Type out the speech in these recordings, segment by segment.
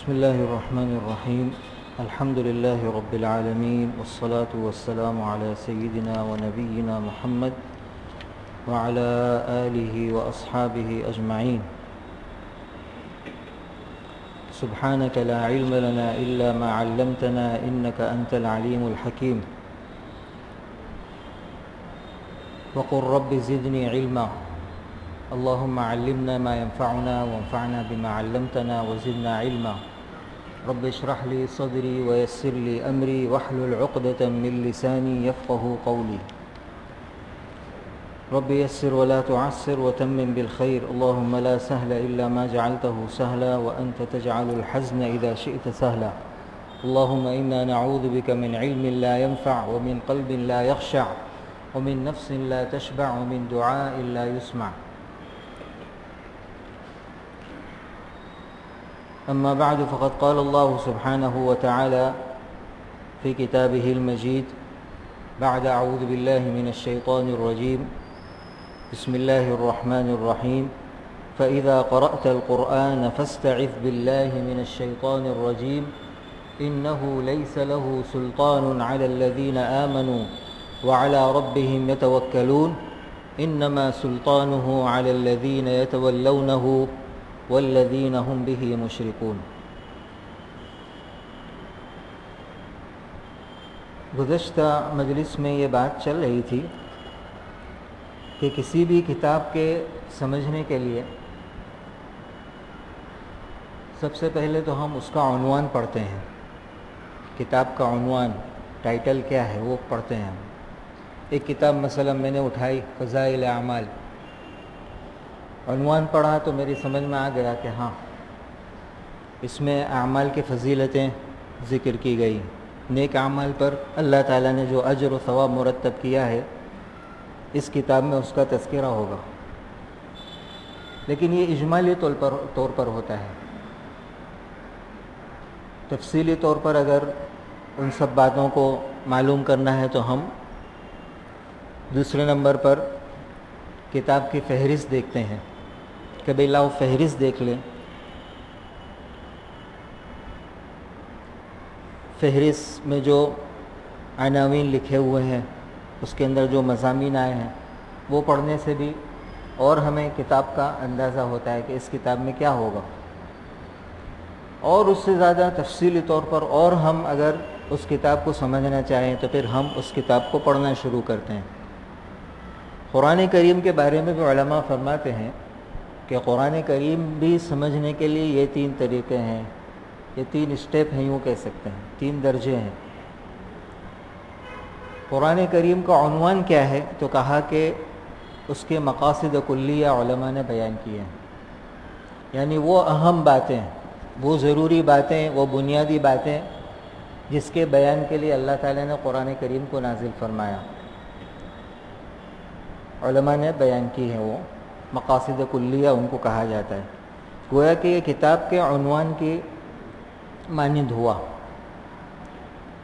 بسم الله الرحمن الرحيم. الحمد لله رب العالمين، والصلاة والسلام على سيدنا ونبينا محمد وعلى آله وأصحابه أجمعين. سبحانك لا علم لنا إلا ما علمتنا إنك أنت العليم الحكيم. وقل رب زدني علما. اللهم علمنا ما ينفعنا وانفعنا بما علمتنا وزدنا علما. رب اشرح لي صدري ويسر لي أمري واحلل عقدة من لساني يفقه قولي. رب يسر ولا تعسر وتمم بالخير. اللهم لا سهل إلا ما جعلته سهلا وأنت تجعل الحزن إذا شئت سهلا. اللهم إنا نعوذ بك من علم لا ينفع ومن قلب لا يخشع ومن نفس لا تشبع ومن دعاء لا يسمع. أما بعد، فقد قال الله سبحانه وتعالى في كتابه المجيد بعد أعوذ بالله من الشيطان الرجيم. بسم الله الرحمن الرحيم. فإذا قرأت القرآن فاستعذ بالله من الشيطان الرجيم إنه ليس له سلطان على الذين آمنوا وعلى ربهم يتوكلون إنما سلطانه على الذين يتولونه والذین هم به مشرکون. گزشتہ مجلس میں یہ بات چل رہی تھی کہ کسی بھی کتاب کے سمجھنے کے لیے سب سے پہلے تو ہم اس کا عنوان پڑھتے ہیں. کتاب کا عنوان، ٹائٹل کیا ہے، وہ پڑھتے ہیں. ایک کتاب مثلا میں نے اٹھائی، فضائل اعمال. عنوان پڑھا تو میری سمجھ میں آ گیا کہ ہاں، اس میں اعمال کی فضیلتیں ذکر کی گئی. نیک اعمال پر اللہ تعالیٰ نے جو اجر و ثواب مرتب کیا ہے، اس کتاب میں اس کا تذکرہ ہوگا. لیکن یہ اجمالی طور پر ہوتا ہے. تفصیلی طور پر اگر ان سب باتوں کو معلوم کرنا ہے تو ہم دوسرے نمبر پر کتاب کی فہرست دیکھتے ہیں کہ بھئی لاؤ فہرست دیکھ لیں. فہرست میں جو عناوین لکھے ہوئے ہیں، اس کے اندر جو مضامین آئے ہیں، وہ پڑھنے سے بھی اور ہمیں کتاب کا اندازہ ہوتا ہے کہ اس کتاب میں کیا ہوگا. اور اس سے زیادہ تفصیلی طور پر اور ہم اگر اس کتاب کو سمجھنا چاہیں تو پھر ہم اس کتاب کو پڑھنا شروع کرتے ہیں. قرآن کریم کے بارے میں بھی علماء فرماتے ہیں کہ قرآن کریم بھی سمجھنے کے لیے یہ 3 طریقے ہیں، یہ 3 اسٹیپ ہیں، یوں کہہ سکتے ہیں، 3 درجے ہیں. قرآن کریم کا عنوان کیا ہے تو کہا کہ اس کے مقاصد کلیہ علماء نے بیان کیے ہیں. یعنی وہ اہم باتیں، وہ ضروری باتیں، وہ بنیادی باتیں جس کے بیان کے لیے اللہ تعالیٰ نے قرآن کریم کو نازل فرمایا، علماء نے بیان کی ہیں. وہ مقاصد کلیہ ان کو کہا جاتا ہے. گویا کہ یہ کتاب کے عنوان کی مانند ہوا،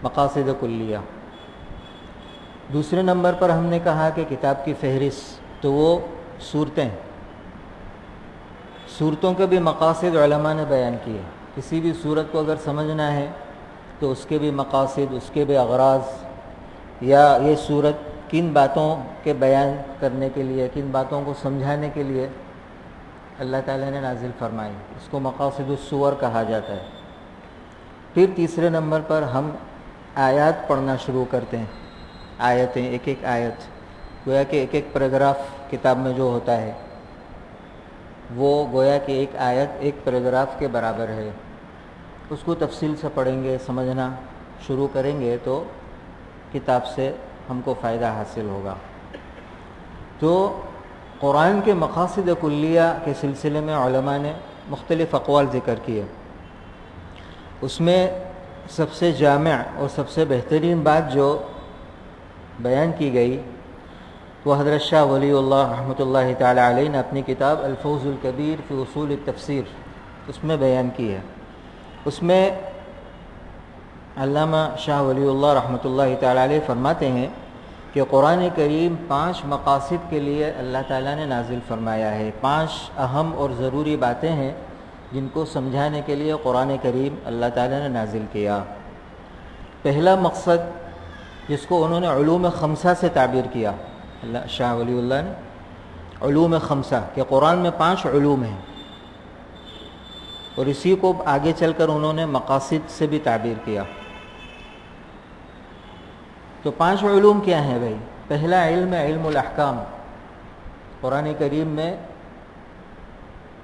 مقاصد کلیہ. دوسرے نمبر پر ہم نے کہا کہ کتاب کی فہرست، تو وہ صورتیں، صورتوں کے بھی مقاصد علماء نے بیان کیے. کسی بھی صورت کو اگر سمجھنا ہے تو اس کے بھی مقاصد، اس کے بھی اغراض، یا یہ صورت کن باتوں کے بیان کرنے کے لیے، کن باتوں کو سمجھانے کے لیے اللہ تعالیٰ نے نازل فرمائی، اس کو مقاصد السور کہا جاتا ہے. پھر تیسرے نمبر پر ہم آیات پڑھنا شروع کرتے ہیں. آیتیں، ایک ایک آیت، گویا کہ ایک ایک پیراگراف کتاب میں جو ہوتا ہے وہ گویا کہ ایک آیت ایک پیراگراف کے برابر ہے. اس کو تفصیل سے پڑھیں گے، سمجھنا شروع کریں گے تو کتاب سے ہم کو فائدہ حاصل ہوگا. تو قرآن کے مقاصد کلیہ کے سلسلے میں علماء نے مختلف اقوال ذکر کیے. اس میں سب سے جامع اور سب سے بہترین بات جو بیان کی گئی وہ حضرت شاہ ولی اللہ رحمۃ اللہ تعالی علیہ نے اپنی کتاب الفوز الکبیر فی اصول التفسیر اس میں بیان کی ہے. اس میں علامہ شاہ ولی اللہ رحمۃ اللہ تعالی علیہ فرماتے ہیں کہ قرآن کریم 5 مقاصد کے لیے اللہ تعالیٰ نے نازل فرمایا ہے. 5 اہم اور ضروری باتیں ہیں جن کو سمجھانے کے لیے قرآن کریم اللہ تعالیٰ نے نازل کیا۔ پہلا مقصد جس کو انہوں نے علوم خمسہ سے تعبیر کیا، اللہ شاہ ولی اللہ نے علوم خمسہ، کہ قرآن میں 5 علوم ہیں، اور اسی کو آگے چل کر انہوں نے مقاصد سے بھی تعبیر کیا۔ تو 5 علوم کیا ہیں بھائی؟ پہلا علم ہے علم الاحکام۔ قرآن کریم میں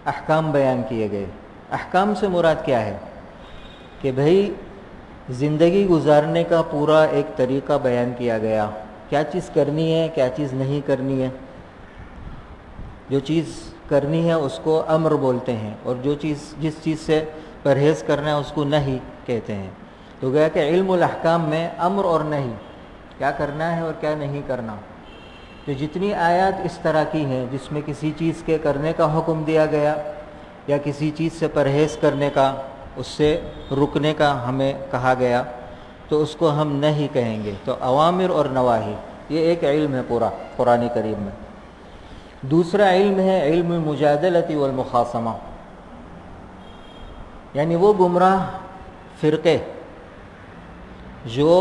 احکام بیان کیے گئے۔ احکام سے مراد کیا ہے؟ کہ بھائی زندگی گزارنے کا پورا ایک طریقہ بیان کیا گیا، کیا چیز کرنی ہے، کیا چیز نہیں کرنی ہے۔ جو چیز کرنی ہے اس کو امر بولتے ہیں، اور جس چیز سے پرہیز کرنا ہے اس کو نہیں کہتے ہیں۔ تو گیا کہ علم الاحکام میں امر اور نہیں، کیا کرنا ہے اور کیا نہیں کرنا۔ تو جتنی آیات اس طرح کی ہیں جس میں کسی چیز کے کرنے کا حکم دیا گیا یا کسی چیز سے پرہیز کرنے کا، اس سے رکنے کا ہمیں کہا گیا، تو اس کو ہم نہیں کہیں گے۔ تو اوامر اور نواہی، یہ ایک علم ہے پورا قرآن کریم میں۔ دوسرا علم ہے علم المجادلۃ والمخاصمہ، یعنی وہ گمراہ فرقے جو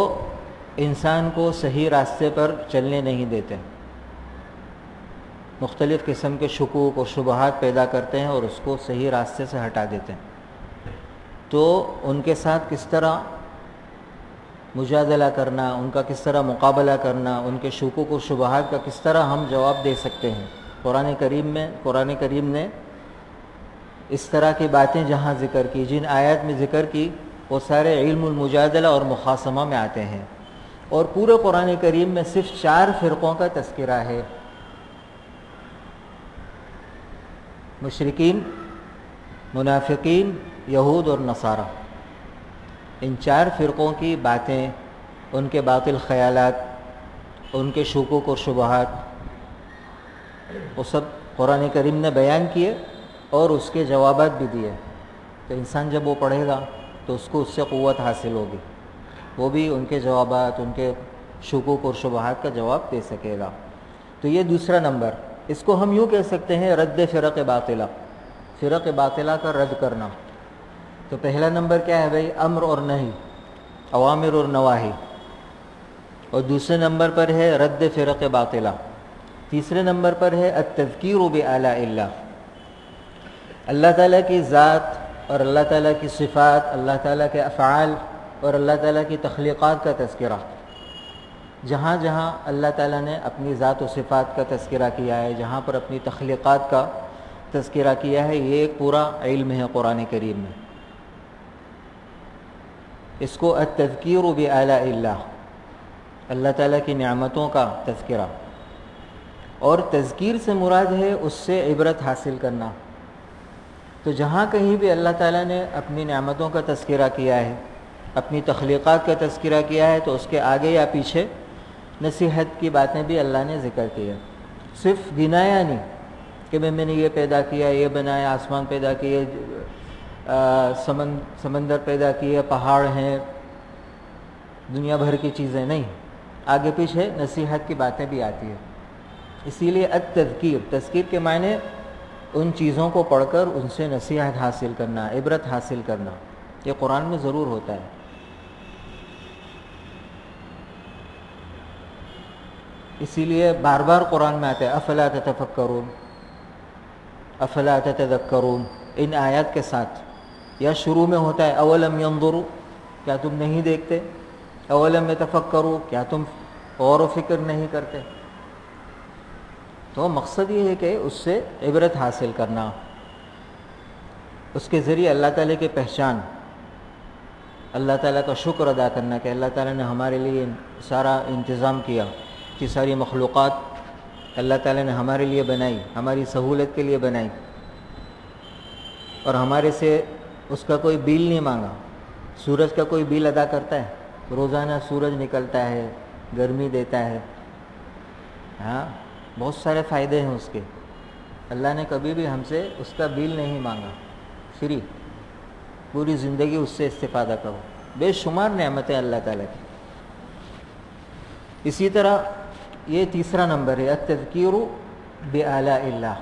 انسان کو صحیح راستے پر چلنے نہیں دیتے، مختلف قسم کے شکوک اور شبہات پیدا کرتے ہیں اور اس کو صحیح راستے سے ہٹا دیتے ہیں۔ تو ان کے ساتھ کس طرح مجادلہ کرنا، ان کا کس طرح مقابلہ کرنا، ان کے شکوک و شبہات کا کس طرح ہم جواب دے سکتے ہیں، قرآن کریم نے اس طرح کی باتیں جہاں ذکر کی، جن آیات میں ذکر کی، وہ سارے علم المجادلہ اور مخاصمہ میں آتے ہیں۔ اور پورے قرآن کریم میں صرف 4 فرقوں کا تذکرہ ہے، مشرکین، منافقین، یہود اور نصارہ۔ ان 4 فرقوں کی باتیں، ان کے باطل خیالات، ان کے شکوک اور شبہات، وہ سب قرآن کریم نے بیان کیے اور اس کے جوابات بھی دیے۔ تو انسان جب وہ پڑھے گا تو اس کو اس سے قوت حاصل ہوگی، وہ بھی ان کے جوابات، ان کے شکوک اور شبہات کا جواب دے سکے گا۔ تو یہ دوسرا نمبر، اس کو ہم یوں کہہ سکتے ہیں رد فرق باطلہ، فرق باطلہ کا رد کرنا۔ تو پہلا نمبر کیا ہے بھائی؟ امر اور نہی، اوامر اور نواہی۔ اور دوسرے نمبر پر ہے رد فرق باطلہ۔ تیسرے نمبر پر ہے التذکیر بآلاء اللہ، اللہ تعالیٰ کی ذات اور اللہ تعالیٰ کی صفات، اللہ تعالیٰ کے افعال اور اللہ تعالیٰ کی تخلیقات کا تذکرہ۔ جہاں جہاں اللہ تعالیٰ نے اپنی ذات و صفات کا تذکرہ کیا ہے، جہاں پر اپنی تخلیقات کا تذکرہ کیا ہے، یہ ایک پورا علم ہے قرآن کریم میں۔ اس کو التذکیر بآلاء اللہ، اللہ تعالیٰ کی نعمتوں کا تذکرہ۔ اور تذکیر سے مراد ہے اس سے عبرت حاصل کرنا۔ تو جہاں کہیں بھی اللہ تعالیٰ نے اپنی نعمتوں کا تذکرہ کیا ہے، اپنی تخلیقات کا تذکرہ کیا ہے، تو اس کے آگے یا پیچھے نصیحت کی باتیں بھی اللہ نے ذکر کی ہے۔ صرف گنایا نہیں کہ میں نے یہ پیدا کیا، یہ بنایا، آسمان پیدا کیے، سمندر پیدا کیے، پہاڑ ہیں، دنیا بھر کی چیزیں نہیں، آگے پیچھے نصیحت کی باتیں بھی آتی ہیں۔ اسی لیے التذکیر، تذکیر کے معنی ان چیزوں کو پڑھ کر ان سے نصیحت حاصل کرنا، عبرت حاصل کرنا، یہ قرآن میں ضرور ہوتا ہے۔ اسی لیے بار بار قرآن میں آتا ہے افلا تتفکرون، افلا تتذکرون، ان آیات کے ساتھ، یا شروع میں ہوتا ہے اولم ینظروا، کیا تم نہیں دیکھتے، اولم یتفکروا، کیا تم غور و فکر نہیں کرتے۔ تو مقصد یہ ہے کہ اس سے عبرت حاصل کرنا، اس کے ذریعے اللہ تعالیٰ کی پہچان، اللہ تعالیٰ کا شکر ادا کرنا کہ اللہ تعالیٰ نے ہمارے لیے سارا انتظام کیا، کہ ساری مخلوقات اللہ تعالیٰ نے ہمارے لیے بنائی، ہماری سہولت کے لیے بنائی، اور ہمارے سے اس کا کوئی بل نہیں مانگا۔ سورج کا کوئی بل ادا کرتا ہے؟ روزانہ سورج نکلتا ہے، گرمی دیتا ہے، ہاں بہت سارے فائدے ہیں اس کے، اللہ نے کبھی بھی ہم سے اس کا بل نہیں مانگا، فری، پوری زندگی اس سے استفادہ کرو، بے شمار نعمتیں اللہ تعالیٰ کی۔ اسی طرح یہ تیسرا نمبر ہے التذکیر بآلاء اللہ،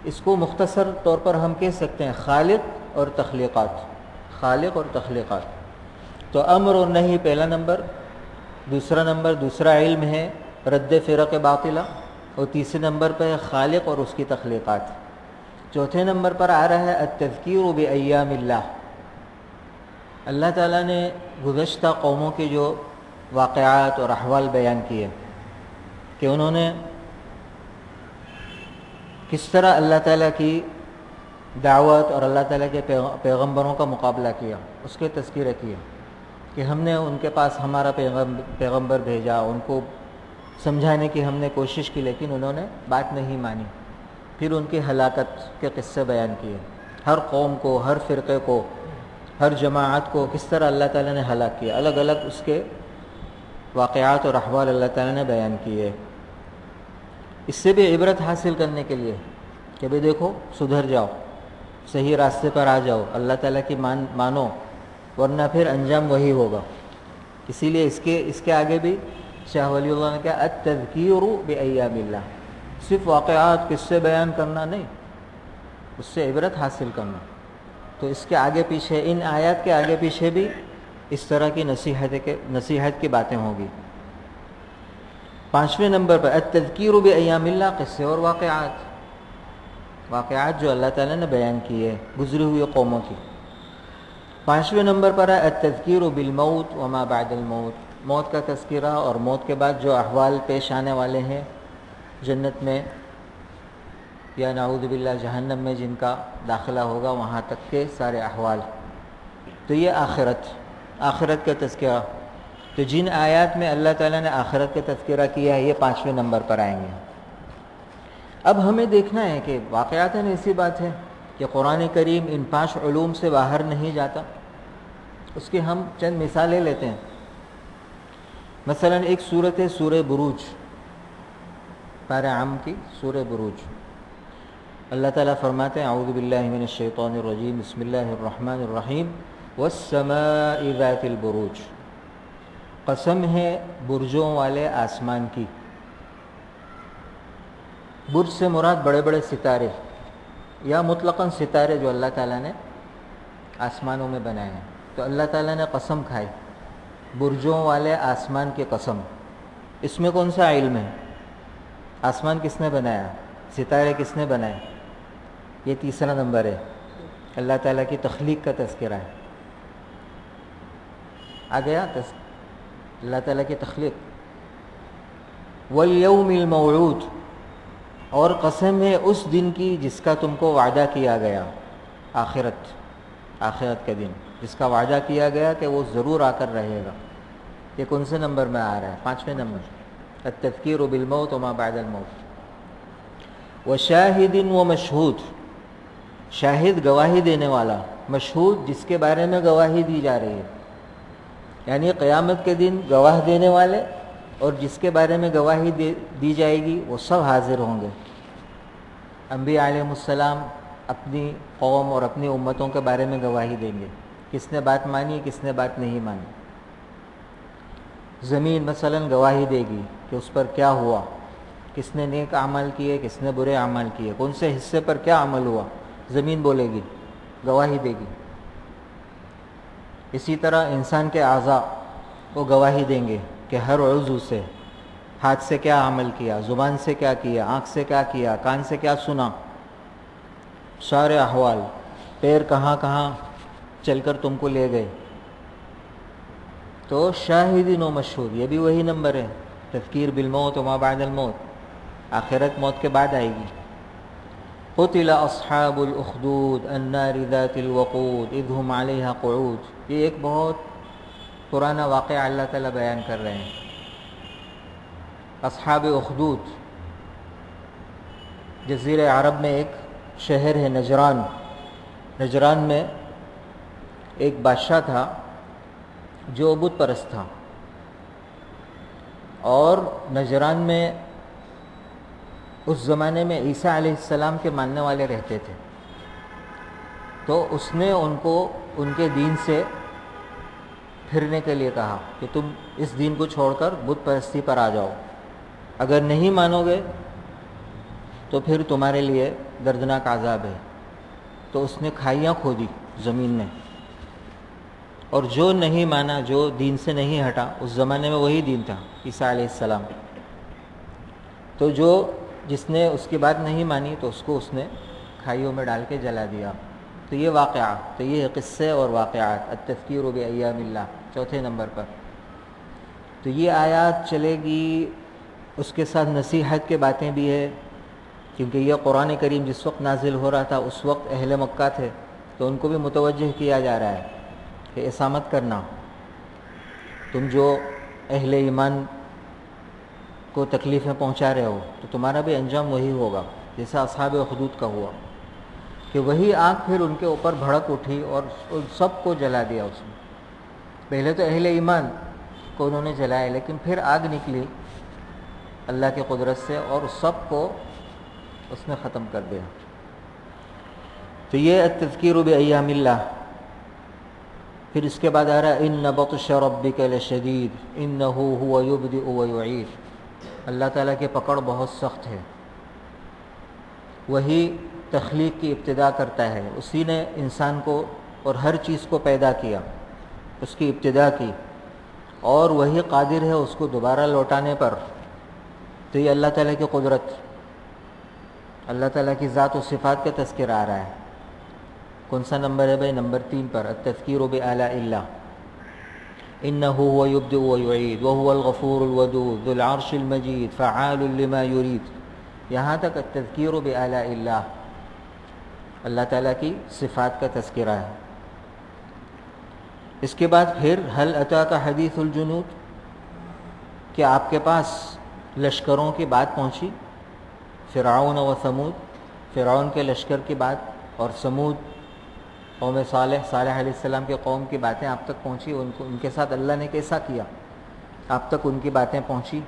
اس کو مختصر طور پر ہم کہہ سکتے ہیں خالق اور تخلیقات، خالق اور تخلیقات۔ تو امر اور نہیں پہلا نمبر، دوسرا علم ہے رد فرق باطلہ، اور تیسرے نمبر پہ ہے خالق اور اس کی تخلیقات۔ چوتھے نمبر پر آ رہا ہے التذکیر بایام اللہ، اللہ تعالیٰ نے گزشتہ قوموں کے جو واقعات اور احوال بیان کیے کہ انہوں نے کس طرح اللہ تعالیٰ کی دعوت اور اللہ تعالیٰ کے پیغمبروں کا مقابلہ کیا، اس کے تذکرے کیے کہ ہم نے ان کے پاس ہمارا پیغمبر بھیجا، ان کو سمجھانے کی ہم نے کوشش کی لیکن انہوں نے بات نہیں مانی۔ پھر ان کی ہلاکت کے قصے بیان کیے، ہر قوم کو، ہر فرقے کو، ہر جماعت کو کس طرح اللہ تعالیٰ نے ہلاک کیا، الگ الگ اس کے واقعات اور احوال اللہ تعالیٰ نے بیان کیے۔ اس سے بھی عبرت حاصل کرنے کے لیے کہ بھئی دیکھو سدھر جاؤ، صحیح راستے پر آ جاؤ، اللہ تعالیٰ کی مانو، ورنہ پھر انجام وہی ہوگا۔ اسی لیے اس کے آگے بھی شاہ ولی اللہ نے کہا التذکیر بایام اللہ، صرف واقعات قصے بیان کرنا نہیں، اس سے عبرت حاصل کرنا۔ تو اس کے آگے پیچھے، ان آیات کے آگے پیچھے بھی اس طرح کی نصیحت کی باتیں ہوں گی۔ پانچویں نمبر پر التذکیر بایام اللہ، قصے اور واقعات جو اللہ تعالیٰ نے بیان کیے گزری ہوئی قوموں کی۔ پانچویں نمبر پر ہے التذکیر بالموت وما بعد الموت، موت کا تذکرہ اور موت کے بعد جو احوال پیش آنے والے ہیں جنت میں یا نعوذ باللہ جہنم میں جن کا داخلہ ہوگا، وہاں تک کے سارے احوال۔ تو یہ آخرت کا تذکرہ، تو جن آیات میں اللہ تعالیٰ نے آخرت کا تذکرہ کیا ہے یہ پانچویں نمبر پر آئیں گے۔ اب ہمیں دیکھنا ہے کہ واقعات ایسی بات ہے کہ قرآن کریم ان 5 علوم سے باہر نہیں جاتا۔ اس کی ہم چند مثالیں لیتے ہیں۔ مثلا ایک صورت ہے سورہ بروج، پارہ عام کی سورہ بروج۔ اللہ تعالیٰ فرماتے ہیں اعوذ باللہ من الشیطان الرجیم، بسم اللہ الرحمن الرحیم، والسماء ذات البروج، قسم ہے برجوں والے آسمان کی۔ برج سے مراد بڑے بڑے ستارے یا مطلقاً ستارے جو اللہ تعالیٰ نے آسمانوں میں بنائے ہیں۔ تو اللہ تعالیٰ نے قسم کھائی برجوں والے آسمان کی قسم۔ اس میں کون سا علم ہے؟ آسمان کس نے بنایا؟ ستارے کس نے بنائے؟ یہ تیسرا نمبر ہے، اللہ تعالیٰ کی تخلیق کا تذکرہ ہے۔ آ گیا اللہ تعالیٰ کی تخلیق۔ والیوم الموعود، اور قسم ہے اس دن کی جس کا تم کو وعدہ کیا گیا، آخرت کا دن جس کا وعدہ کیا گیا کہ وہ ضرور آ کر رہے گا۔ یہ کون سے نمبر میں آ رہا ہے؟ پانچویں نمبر، التذکیر بالموت وما بعد الموت۔ وشاہد ومشہود، شاہد گواہی دینے والا، مشہود جس کے بارے میں گواہی دی جا رہی ہے، یعنی قیامت کے دن گواہ دینے والے اور جس کے بارے میں گواہی دی جائے گی وہ سب حاضر ہوں گے۔ انبیاء علیہ السلام اپنی قوم اور اپنی امتوں کے بارے میں گواہی دیں گے، کس نے بات مانی، کس نے بات نہیں مانی۔ زمین مثلا گواہی دے گی کہ اس پر کیا ہوا، کس نے نیک اعمال کیے، کس نے برے اعمال کیے، کون سے حصے پر کیا عمل ہوا، زمین بولے گی، گواہی دے گی۔ اسی طرح انسان کے اعضاء وہ گواہی دیں گے کہ ہر عضو سے، ہاتھ سے کیا عمل کیا، زبان سے کیا کیا، آنکھ سے کیا کیا، کان سے کیا سنا، سارے احوال، پیر کہاں کہاں چل کر تم کو لے گئے۔ تو شاہدین و مشہود، یہ بھی وہی نمبر ہے، تذکیر بالموت وما بعد الموت، آخرت موت کے بعد آئے گی۔ قتل اصحاب الاخدود النار ذات الوقود اذ هم علیہا قعود، یہ ایک بہت پرانا واقعہ اللہ تعالیٰ بیان کر رہے ہیں۔ اصحاب اخدود جزیرہ عرب میں ایک شہر ہے نجران۔ نجران میں ایک بادشاہ تھا جو بت پرست تھا، اور نجران میں اس زمانے میں عیسیٰ علیہ السلام کے ماننے والے رہتے تھے۔ تو اس نے ان کو ان کے دین سے پھرنے کے لیے کہا کہ تم اس دین کو چھوڑ کر بت پرستی پر آ جاؤ، اگر نہیں مانو گے تو پھر تمہارے لیے دردناک عذاب ہے. تو اس نے کھائیاں کھودی زمین نے، اور جو نہیں مانا، جو دین سے نہیں ہٹا، اس زمانے میں وہی دین تھا عیسیٰ علیہ السلام. تو جس نے اس کی بات نہیں مانی تو اس کو اس نے کھائیوں میں ڈال کے جلا دیا. تو یہ واقعہ، تو یہ قصے اور واقعات التذکیر بایام اللہ چوتھے نمبر پر. تو یہ آیات چلے گی، اس کے ساتھ نصیحت کے باتیں بھی ہے، کیونکہ یہ قرآن کریم جس وقت نازل ہو رہا تھا اس وقت اہل مکہ تھے، تو ان کو بھی متوجہ کیا جا رہا ہے کہ ایسا مت کرنا. تم جو اہل ایمان کو تکلیفیں پہنچا رہے ہو تو تمہارا بھی انجام وہی ہوگا جیسا اصحاب اخدود کا ہوا، کہ وہی آگ پھر ان کے اوپر بھڑک اٹھی اور سب کو جلا دیا. اس میں پہلے تو اہل ایمان کو انہوں نے جلایا، لیکن پھر آگ نکلی اللہ کی قدرت سے اور سب کو اس نے ختم کر دیا. تو یہ التذکیر بایام اللہ. پھر اس کے بعد آ رہا ہے ان بطش ربک لشدید انہ هو یبدئ ویعید. اللہ تعالیٰ کی پکڑ بہت سخت ہے، وہی تخلیق کی ابتدا کرتا ہے، اسی نے انسان کو اور ہر چیز کو پیدا کیا، اس کی ابتدا کی، اور وہی قادر ہے اس کو دوبارہ لوٹانے پر. تو یہ اللہ تعالیٰ کی قدرت، اللہ تعالیٰ کی ذات و صفات کا تذکرہ آ رہا ہے. کون سا نمبر ہے بھائی؟ نمبر 3 پر التذکیر بآلاء اللہ. انہ هو یبدئ ویعید وهو الغفور الودود ذو العرش المجید فعال لما یرید. یہاں تک التذکیر بآلاء اللہ، اللہ تعالیٰ کی صفات کا تذکرہ ہے. اس کے بعد پھر هل اتاک حدیث الجنود، کہ آپ کے پاس لشکروں کی بات پہنچی، فرعون و ثمود، فرعون کے لشکر کی بات، اور ثمود قوم صالح علیہ السلام کے قوم کی باتیں آپ تک پہنچی، ان کے ساتھ اللہ نے کیسا کیا، آپ تک ان کی باتیں پہنچی.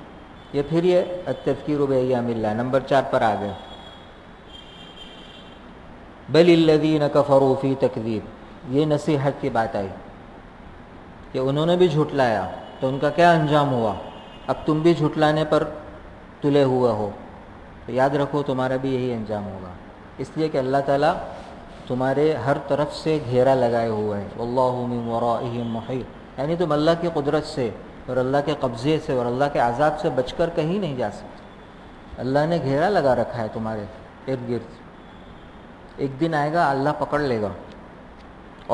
یہ پھر یہ التذکیر بایام اللہ نمبر 4 پر آ گئے. بل الذین کفروا فی تکذیب، یہ نصیحت کی بات آئی کہ انہوں نے بھی جھٹلایا تو ان کا کیا انجام ہوا. اب تم بھی جھٹلانے پر تلے ہوئے ہو تو یاد رکھو تمہارا بھی یہی انجام ہوگا، اس لیے کہ اللہ تعالیٰ تمہارے ہر طرف سے گھیرا لگائے ہوئے ہیں. واللہ من ورائہم محیط، یعنی تم اللہ کی قدرت سے اور اللہ کے قبضے سے اور اللہ کے عذاب سے بچ کر کہیں نہیں جا سکتے. اللہ نے گھیرا لگا رکھا ہے تمہارے ارد گرد. ایک دن آئے گا اللہ پکڑ لے گا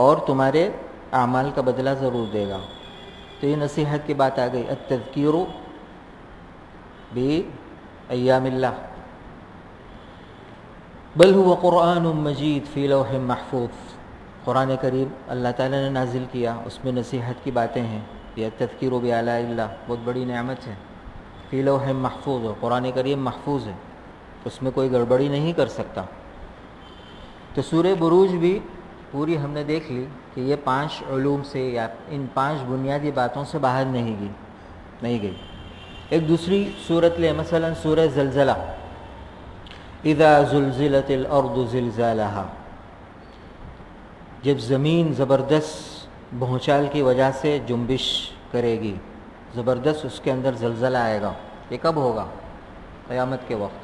اور تمہارے اعمال کا بدلہ ضرور دے گا. تو یہ نصیحت کی بات آ گئی التذکیر بایام اللہ. بل هو قرآن مجید فی لوح محفوظ، قرآن کریم اللہ تعالیٰ نے نازل کیا، اس میں نصیحت کی باتیں ہیں. یہ التذکیر بآلاء اللہ بہت بڑی نعمت ہے. فی لوح محفوظ، قرآن کریم محفوظ ہے، اس میں کوئی گڑبڑی نہیں کر سکتا. تو سورہ بروج بھی پوری ہم نے دیکھ لی کہ یہ 5 علوم سے یا ان 5 بنیادی باتوں سے باہر نہیں گئی. ایک دوسری صورت لے، مثلا سورہ زلزلہ، اذا زلزلت الارض زلزالها، جب زمین زبردست بھونچال کی وجہ سے جنبش کرے گی، زبردست اس کے اندر زلزلہ آئے گا. یہ کب ہوگا؟ قیامت کے وقت.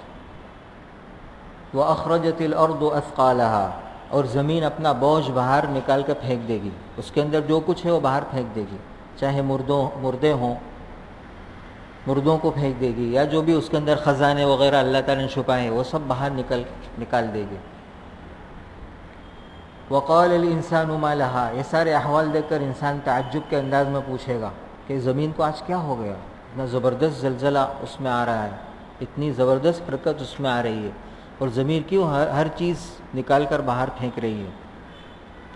وَأَخْرَجَتِ الْأَرْضُ أَثْقَالَهَا، اور زمین اپنا بوجھ باہر نکال کر پھینک دے گی، اس کے اندر جو کچھ ہے وہ باہر پھینک دے گی، چاہے مردے ہوں، مردوں کو پھینک دے گی، یا جو بھی اس کے اندر خزانے وغیرہ اللہ تعالیٰ نے چھپائے ہیں وہ سب باہر نکال دے گی. وَقَالَ الْإِنسَانُ مَا لَهَا، یہ سارے احوال دیکھ کر انسان تعجب کے انداز میں پوچھے گا کہ زمین کو آج کیا ہو گیا، اتنا زبردست زلزلہ اس میں آ رہا ہے، اتنی زبردست حرکت اس میں آ رہی ہے، اور زمین کیوں ہر چیز نکال کر باہر پھینک رہی ہے.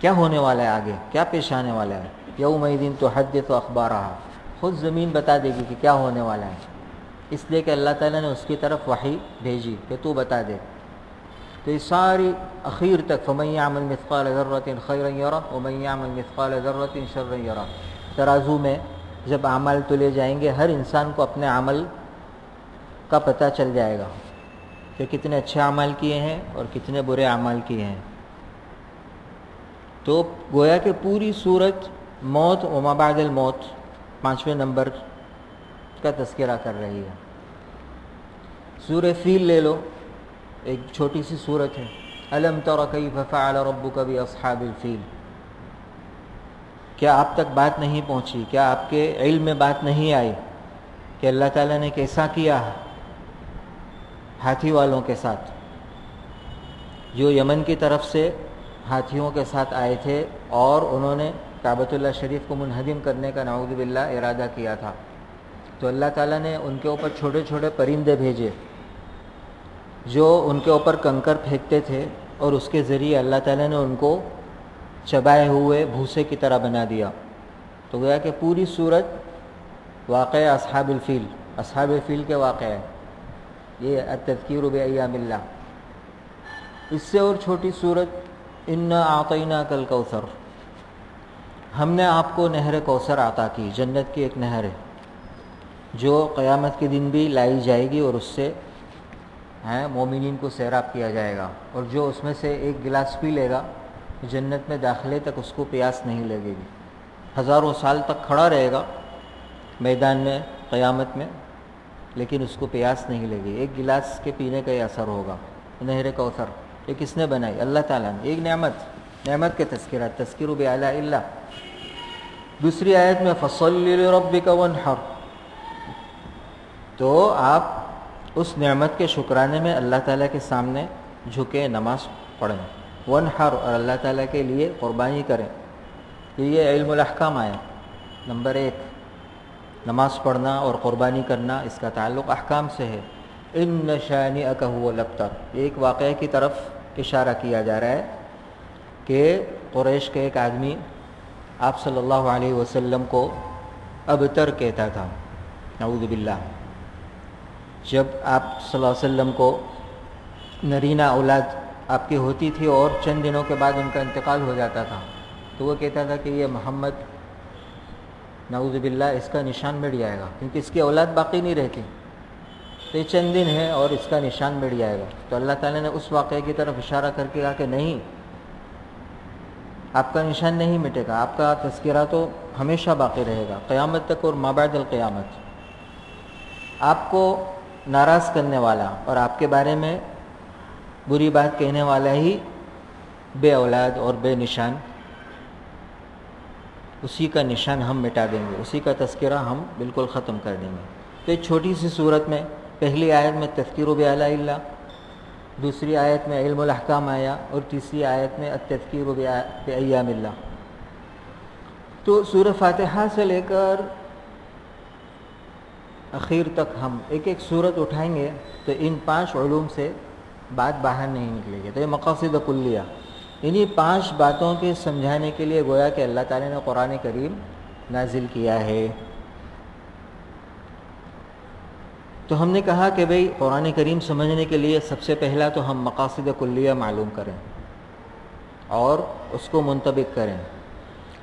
کیا ہونے والا ہے آگے، کیا پیش آنے والا ہے؟ یومئذ تحدث اخبارہا، خود زمین بتا دے گی کہ کیا ہونے والا ہے، اس لیے کہ اللہ تعالیٰ نے اس کی طرف وحی بھیجی کہ تو بتا دے. تو یہ ساری اخیر تک فمن یعمل مثقال ذرۃ خیرا یرہ ومن یعمل مثقال ذرۃ شرا یرہ، ترازو میں جب اعمال تلے جائیں گے ہر انسان کو اپنے عمل کا پتہ چل جائے گا کہ کتنے اچھے اعمال کیے ہیں اور کتنے برے اعمال کیے ہیں. تو گویا کہ پوری صورت موت و ما بعد الموت 5ویں نمبر کا تذکرہ کر رہی ہے. سورہ فیل لے لو، ایک چھوٹی سی صورت ہے، الم تر کیف فعل ربک باصحاب الفیل. کیا آپ تک بات نہیں پہنچی، کیا آپ کے علم میں بات نہیں آئی کہ اللہ تعالیٰ نے کیسا کیا ہاتھی والوں کے ساتھ، جو یمن کی طرف سے ہاتھیوں کے ساتھ آئے تھے اور انہوں نے کعبۃ اللہ شریف کو منہدم کرنے کا نعوذ باللہ ارادہ کیا تھا. تو اللہ تعالیٰ نے ان کے اوپر چھوٹے چھوٹے پرندے بھیجے جو ان کے اوپر کنکر پھینکتے تھے، اور اس کے ذریعے اللہ تعالیٰ نے ان کو چبائے ہوئے بھوسے کی طرح بنا دیا. تو گویا کہ پوری صورت واقعہ اصحاب الفیل کے واقعہ ہے. یہ التذکیر بایام اللہ. اس سے اور چھوٹی صورت انا اعطیناک الکوثر، ہم نے آپ کو نہر کوثر عطا کی. جنت کی ایک نہر ہے جو قیامت کے دن بھی لائی جائے گی، اور اس سے مومنین کو سیراب کیا جائے گا، اور جو اس میں سے ایک گلاس پی لے گا جنت میں داخلے تک اس کو پیاس نہیں لگے گی. ہزاروں سال تک کھڑا رہے گا میدان میں قیامت میں، لیکن اس کو پیاس نہیں لگے. ایک گلاس کے پینے کا یہ اثر ہوگا. نہر کوثر یہ کس نے بنائی؟ اللہ تعالیٰ نے. ایک نعمت کے تذکرہ، تذکیر بآلاء اللہ. دوسری آیت میں فصل لربک وانحر، تو آپ اس نعمت کے شکرانے میں اللہ تعالیٰ کے سامنے جھکے نماز پڑھیں. وانحر، اور اللہ تعالیٰ کے لیے قربانی کریں. یہ علم الاحکام آیا. نمبر 1 نماز پڑھنا اور قربانی کرنا، اس کا تعلق احکام سے ہے. ان شانئک هو الابتر، ایک واقعے کی طرف اشارہ کیا جا رہا ہے کہ قریش کے ایک آدمی آپ صلی اللہ علیہ وسلم کو ابتر کہتا تھا، نعوذ باللہ. جب آپ صلی اللہ علیہ وسلم کو نرینہ اولاد آپ کی ہوتی تھی اور چند دنوں کے بعد ان کا انتقال ہو جاتا تھا، تو وہ کہتا تھا کہ یہ محمد نعوذ باللہ اس کا نشان مٹ جائے گا، کیونکہ اس کی اولاد باقی نہیں رہتی. تو یہ چند دن ہے اور اس کا نشان مٹ جائے گا. تو اللہ تعالیٰ نے اس واقعے کی طرف اشارہ کر کے کہا کہ نہیں، آپ کا نشان نہیں مٹے گا، آپ کا تذکرہ تو ہمیشہ باقی رہے گا قیامت تک اور ما بعد القیامت. آپ کو ناراض کرنے والا اور آپ کے بارے میں بری بات کہنے والا ہی بے اولاد اور بے نشان، اسی کا نشان ہم مٹا دیں گے، اسی کا تذکرہ ہم بالکل ختم کر دیں گے. تو ایک چھوٹی سی صورت میں پہلی آیت میں تذکیر بآلاء اللہ، دوسری آیت میں علم الاحکام آیا، اور تیسری آیت میں التذکیر بایام اللہ. تو سورہ فاتحہ سے لے کر اخیر تک ہم ایک ایک صورت اٹھائیں گے تو ان 5 علوم سے بات باہر نہیں نکلے گی. تو یہ مقاصد کلیہ، انہی 5 باتوں کے سمجھانے کے لیے گویا کہ اللہ تعالیٰ نے قرآن کریم نازل کیا ہے. تو ہم نے کہا کہ بھئی قرآن کریم سمجھنے کے لیے سب سے پہلا تو ہم مقاصد کلیہ معلوم کریں اور اس کو منطبق کریں.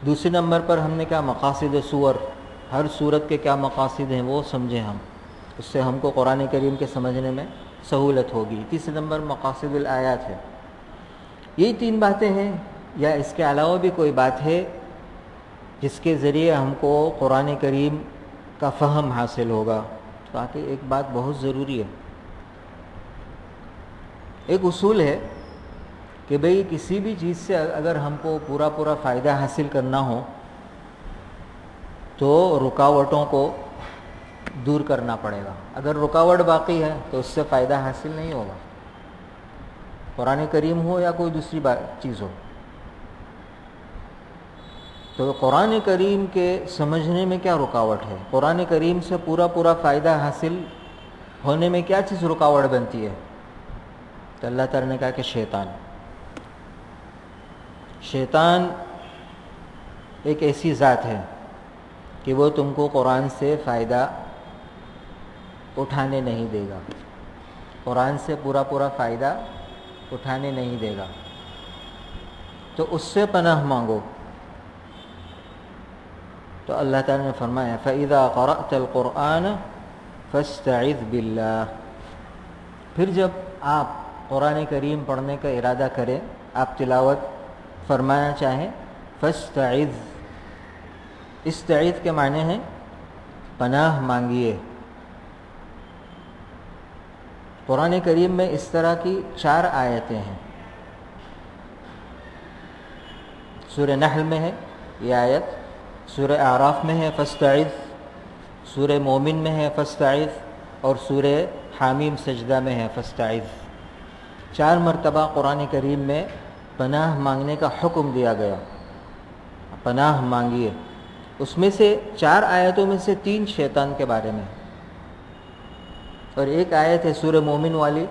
دوسرے نمبر پر ہم نے کہا مقاصد سور، ہر صورت کے کیا مقاصد ہیں وہ سمجھیں ہم، اس سے ہم کو قرآن کریم کے سمجھنے میں سہولت ہوگی. تیسرے نمبر مقاصد الآیات ہے. یہی 3 باتیں ہیں، یا اس کے علاوہ بھی کوئی بات ہے جس کے ذریعے ہم کو قرآن کریم کا فہم حاصل ہوگا؟ تاکہ ایک بات بہت ضروری ہے، ایک اصول ہے کہ بھئی کسی بھی چیز سے اگر ہم کو پورا فائدہ حاصل کرنا ہو تو رکاوٹوں کو دور کرنا پڑے گا. اگر رکاوٹ باقی ہے تو اس سے فائدہ حاصل نہیں ہوگا، قرآن کریم ہو یا کوئی دوسری چیز ہو. تو قرآن کریم کے سمجھنے میں کیا رکاوٹ ہے؟ قرآن کریم سے پورا فائدہ حاصل ہونے میں کیا چیز رکاوٹ بنتی ہے؟ تو اللہ تعالیٰ نے کہا کہ شیطان ایک ایسی ذات ہے کہ وہ تم کو قرآن سے فائدہ اٹھانے نہیں دے گا، قرآن سے پورا فائدہ اٹھانے نہیں دے گا. تو اس سے پناہ مانگو. تو اللہ تعالیٰ نے فرمایا فَإِذَا قَرَأْتَ الْقُرْآنَ فَاسْتَعِذْ بِاللَّهِ، پھر جب آپ قرآن کریم پڑھنے کا ارادہ کریں، آپ تلاوت فرمانا چاہیں، فَاسْتَعِذْ، استعیذ کے معنی ہیں پناہ مانگیے. قرآن کریم میں اس طرح کی 4 آیتیں ہیں. سورہ نحل میں ہے یہ آیت، سورہ اعراف میں ہے فاستعذ، سورہ مومن میں ہے فاستعذ، اور سورہ حامیم سجدہ میں ہے فاستعذ. 4 مرتبہ قرآن کریم میں پناہ مانگنے کا حکم دیا گیا، پناہ مانگیے. اس میں سے 4 آیتوں میں سے 3 شیطان کے بارے میں، اور ایک آیت ہے سورہ مومن والی،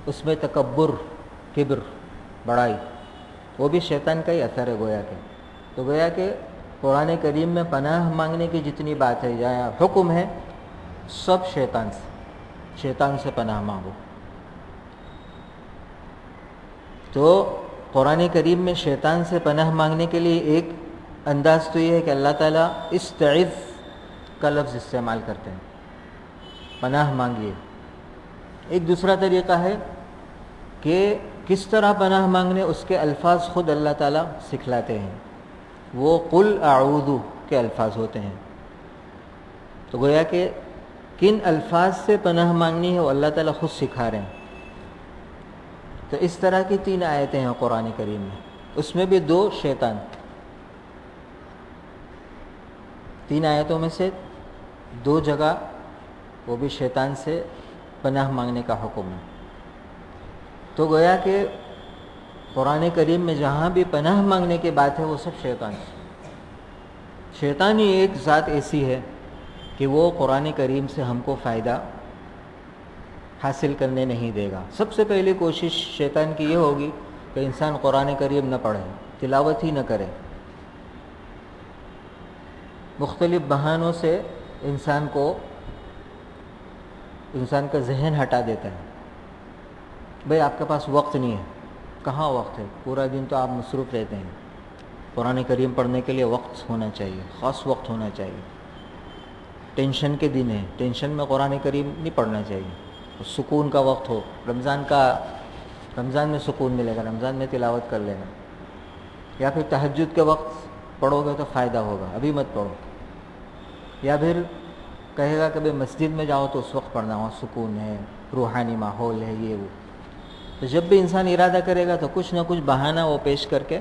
اس میں تکبر، کبر، بڑائی، وہ بھی شیطان کا ہی اثر ہے گویا کہ. تو گویا کہ قرآن کریم میں پناہ مانگنے کی جتنی بات ہے یا حکم ہے، سب شیطان سے پناہ مانگو. تو قرآن کریم میں شیطان سے پناہ مانگنے کے لیے ایک انداز تو یہ ہے کہ اللہ تعالیٰ استعذ کا لفظ استعمال کرتے ہیں، پناہ مانگیے. ایک دوسرا طریقہ ہے کہ کس طرح پناہ مانگنے، اس کے الفاظ خود اللہ تعالیٰ سکھلاتے ہیں. وہ قل اعوذ کے الفاظ ہوتے ہیں. تو گویا کہ کن الفاظ سے پناہ مانگنی ہے وہ اللہ تعالیٰ خود سکھا رہے ہیں. تو اس طرح کی 3 آیتیں ہیں قرآن کریم میں، اس میں بھی 2 شیطان. 3 آیتوں میں سے 2 جگہ وہ بھی شیطان سے پناہ مانگنے کا حکم ہے. تو گویا کہ قرآن کریم میں جہاں بھی پناہ مانگنے کی بات ہے وہ سب شیطان. شیطان ہی ایک ذات ایسی ہے کہ وہ قرآن کریم سے ہم کو فائدہ حاصل کرنے نہیں دے گا. سب سے پہلی کوشش شیطان کی یہ ہوگی کہ انسان قرآن کریم نہ پڑھے، تلاوت ہی نہ کرے. مختلف بہانوں سے انسان کا ذہن ہٹا دیتا ہے. بھئی آپ کے پاس وقت نہیں ہے. کہاں وقت ہے؟ پورا دن تو آپ مصروف رہتے ہیں. قرآن کریم پڑھنے کے لیے وقت ہونا چاہیے، خاص وقت ہونا چاہیے. ٹینشن کے دن ہے، ٹینشن میں قرآن کریم نہیں پڑھنا چاہیے. سکون کا وقت ہو، رمضان میں سکون ملے گا، رمضان میں تلاوت کر لینا. یا پھر تہجد کے وقت پڑھو گے تو فائدہ ہوگا، ابھی مت پڑھو. یا پھر کہے گا کہ بھئی مسجد میں جاؤ تو اس وقت پڑھنا، وہاں سکون ہے، روحانی ماحول ہے، یہ وہ. تو جب بھی انسان ارادہ کرے گا تو کچھ نہ کچھ بہانہ وہ پیش کر کے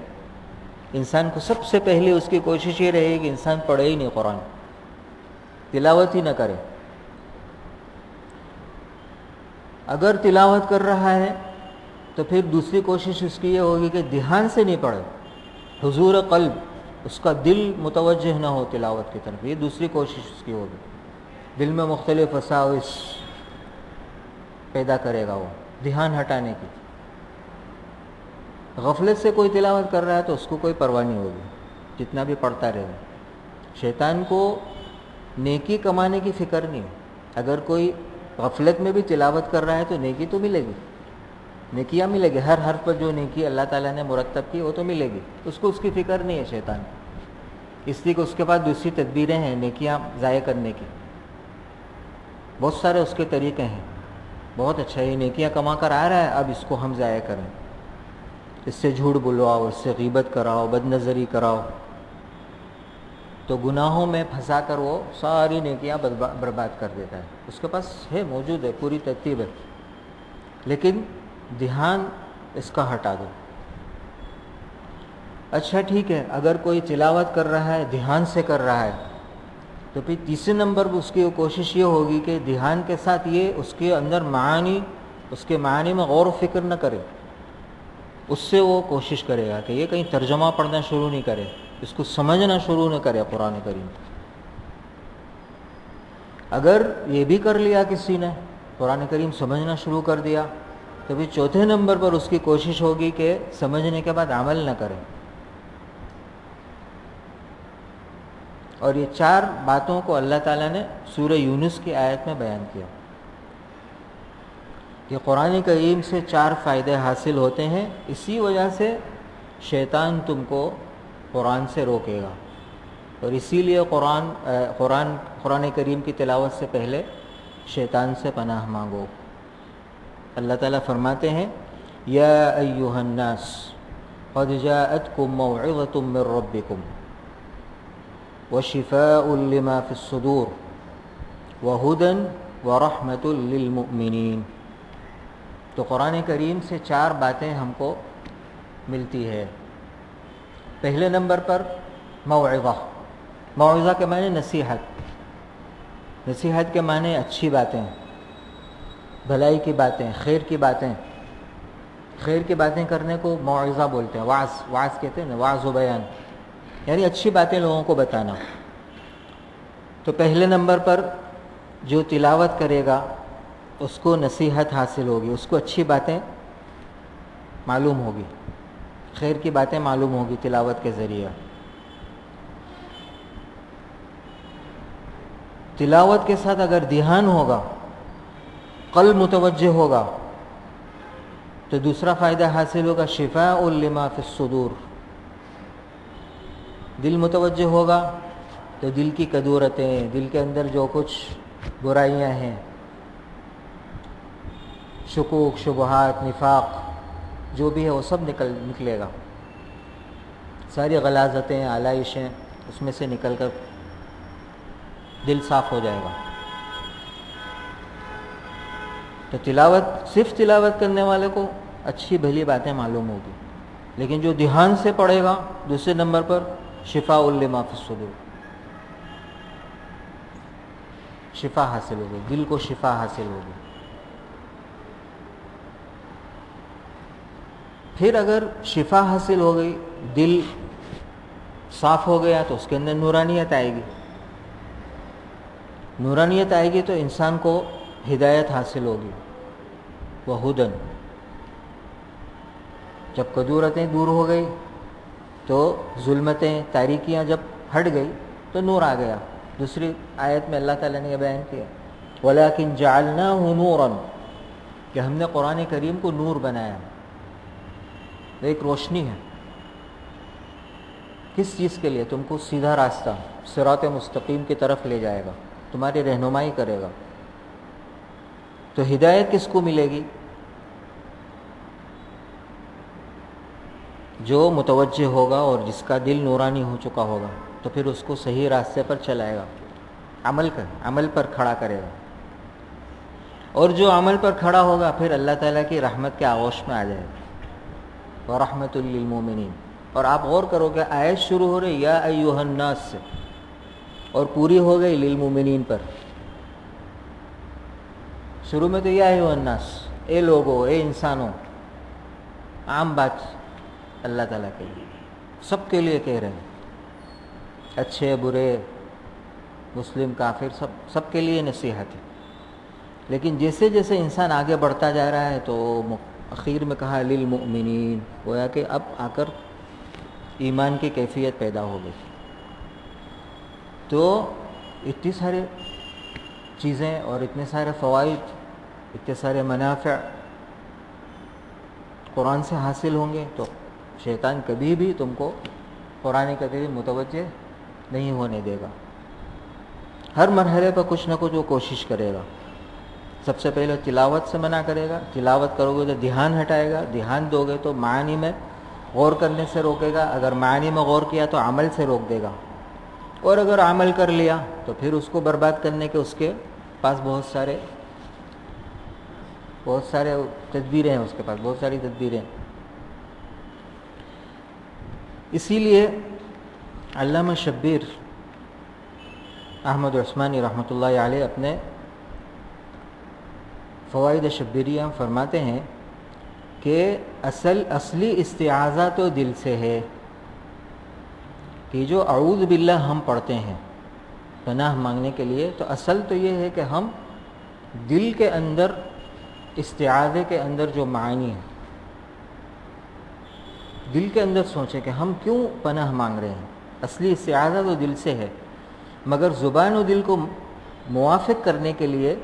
انسان کو سب سے پہلے اس کی کوشش یہ رہے کہ انسان پڑھے ہی نہیں، قرآن تلاوت ہی نہ کرے. اگر تلاوت کر رہا ہے تو پھر دوسری کوشش اس کی یہ ہوگی کہ دھیان سے نہیں پڑھے، حضور قلب، اس کا دل متوجہ نہ ہو تلاوت کی طرف. یہ دوسری کوشش اس کی ہوگی. دل میں مختلف وساوس پیدا کرے گا وہ دھیان ہٹانے کی. غفلت سے کوئی تلاوت کر رہا ہے تو اس کو کوئی پرواہ نہیں ہوگی، جتنا بھی پڑھتا رہے. شیطان کو نیکی کمانے کی فکر نہیں ہے. اگر کوئی غفلت میں بھی تلاوت کر رہا ہے تو نیکی تو ملے گی، نیکیاں ملے گی. ہر حرف پر جو نیکی اللہ تعالیٰ نے مرتب کی وہ تو ملے گی. اس کو اس کی فکر نہیں ہے شیطان، اس لیے کہ اس کے پاس دوسری تدبیریں ہیں نیکیاں ضائع کرنے کی. بہت سارے اس کے طریقے ہیں. بہت اچھا، یہ نیکیاں کما کر آ رہا ہے، اب اس کو ہم ضائع کریں. اس سے جھوٹ بلواؤ، اس سے غیبت کراؤ، بد نظری کراؤ، تو گناہوں میں پھنسا کر وہ ساری نیکیاں برباد کر دیتا ہے. اس کے پاس ہے، موجود ہے، پوری ترتیب ہے، لیکن دھیان اس کا ہٹا دو. اچھا ٹھیک ہے، اگر کوئی تلاوت کر رہا ہے، دھیان سے کر رہا ہے، تو پھر تیسرے نمبر پر اس کی کوشش یہ ہوگی کہ دھیان کے ساتھ یہ اس کے اندر اس کے معانی میں غور و فکر نہ کرے. اس سے وہ کوشش کرے گا کہ یہ کہیں ترجمہ پڑھنا شروع نہیں کرے، اس کو سمجھنا شروع نہ کرے قرآن کریم. اگر یہ بھی کر لیا کسی نے، قرآن کریم سمجھنا شروع کر دیا، تو پھر چوتھے نمبر پر اس کی کوشش ہوگی کہ سمجھنے کے بعد عمل نہ کرے. اور یہ 4 باتوں کو اللہ تعالیٰ نے سورہ یونس کی آیت میں بیان کیا کہ قرآن کریم سے 4 فائدے حاصل ہوتے ہیں. اسی وجہ سے شیطان تم کو قرآن سے روکے گا، اور اسی لیے قرآن کریم کی تلاوت سے پہلے شیطان سے پناہ مانگو. اللہ تعالیٰ فرماتے ہیں یا ایھا الناس قد جاءتکم موعظۃ من ربکم وشفاء لما فی الصدور وہدی ورحمۃ للمؤمنین. تو قرآن کریم سے 4 باتیں ہم کو ملتی ہے. پہلے نمبر پر موعظہ. موعظہ کے معنی نصیحت. نصیحت کے معنی اچھی باتیں، بھلائی کی باتیں، خیر کی باتیں. خیر کی باتیں کرنے کو موعظہ بولتے ہیں. وعظ کہتے ہیں نا، وعظ و بیان، یعنی اچھی باتیں لوگوں کو بتانا. تو پہلے نمبر پر جو تلاوت کرے گا اس کو نصیحت حاصل ہوگی، اس کو اچھی باتیں معلوم ہوگی، خیر کی باتیں معلوم ہوگی تلاوت کے ذریعے. تلاوت کے ساتھ اگر دھیان ہوگا، قلب متوجہ ہوگا، تو دوسرا فائدہ حاصل ہوگا، شفاء لما فی الصدور. دل متوجہ ہوگا تو دل کی کدورتیں، دل کے اندر جو کچھ برائیاں ہیں، شکوک، شبہات، نفاق، جو بھی ہے وہ سب نکلے گا. ساری غلاظتیں، علائشیں اس میں سے نکل کر دل صاف ہو جائے گا. تو صرف تلاوت کرنے والے کو اچھی بھلی باتیں معلوم ہوگی، لیکن جو دھیان سے پڑھے گا دوسرے نمبر پر شفاء لما فی الصدور، شفا حاصل ہوگی، دل کو شفا حاصل ہوگی. پھر اگر شفا حاصل ہو گئی، دل صاف ہو گیا، تو اس کے اندر نورانیت آئے گی. نورانیت آئے گی تو انسان کو ہدایت حاصل ہوگی. وہدن، جب کدورتیں دور ہو گئی تو ظلمتیں، تاریکیاں جب ہٹ گئی تو نور آ گیا. دوسری آیت میں اللہ تعالیٰ نے یہ بیان کیا، وَلَكِنْ جَعَلْنَاهُ نُورًا، کہ ہم نے قرآن کریم کو نور بنایا. ایک روشنی ہے. کس چیز کے لیے؟ تم کو سیدھا راستہ، صراط مستقیم کی طرف لے جائے گا، تمہاری رہنمائی کرے گا. تو ہدایت کس کو ملے گی؟ جو متوجہ ہوگا اور جس کا دل نورانی ہو چکا ہوگا، تو پھر اس کو صحیح راستے پر چلائے گا، عمل پر کھڑا کرے گا. اور جو عمل پر کھڑا ہوگا پھر اللہ تعالیٰ کی رحمت کے آغوش میں آ جائے گا. وَرَحْمَةٌ لِّلْمُؤْمِنِينَ. اور آپ غور کرو کہ آیت شروع ہو رہی یا ایھا الناس سے اور پوری ہو گئی للمؤمنین پر. شروع میں تو یا ایھا الناس، اے لوگو، اے انسانوں، عام بات اللہ تعالیٰ کے لیے، سب کے لیے کہہ رہے ہیں، اچھے برے، مسلم کافر، سب کے لیے نصیحت ہے. لیکن جیسے جیسے انسان آگے بڑھتا جا رہا ہے تو اخیر میں کہا للمؤمنین، گویا کہ اب آ کر ایمان کی کیفیت پیدا ہو گئی. تو اتنی سارے چیزیں اور اتنے سارے فوائد، اتنے سارے منافع قرآن سے حاصل ہوں گے تو شیطان کبھی بھی تم کو قرآن کے طرف متوجہ نہیں ہونے دے گا. ہر مرحلے پر کچھ نہ کچھ وہ کوشش کرے گا. سب سے پہلے تلاوت سے منع کرے گا. تلاوت کرو گے تو دھیان ہٹائے گا، دھیان دو گے تو معانی میں غور کرنے سے روکے گا، اگر معانی میں غور کیا تو عمل سے روک دے گا، اور اگر عمل کر لیا تو پھر اس کو برباد کرنے کے اس کے پاس بہت سارے تدبیریں ہیں، اس کے پاس بہت ساری تدبیریں. اسی لیے علامہ شبیر احمد عثمانی رحمۃ اللہ علیہ اپنے فوائد شبیریہ فرماتے ہیں کہ اصلی استعاذہ تو دل سے ہے، کہ جو اعوذ باللہ ہم پڑھتے ہیں پناہ مانگنے کے لیے، تو اصل تو یہ ہے کہ ہم دل کے اندر استعاذے کے اندر جو معانی ہے، دل کے اندر سوچیں کہ ہم کیوں پناہ مانگ رہے ہیں. اصلی استعاذہ تو دل سے ہے، مگر زبان و دل کو موافق کرنے کے لیے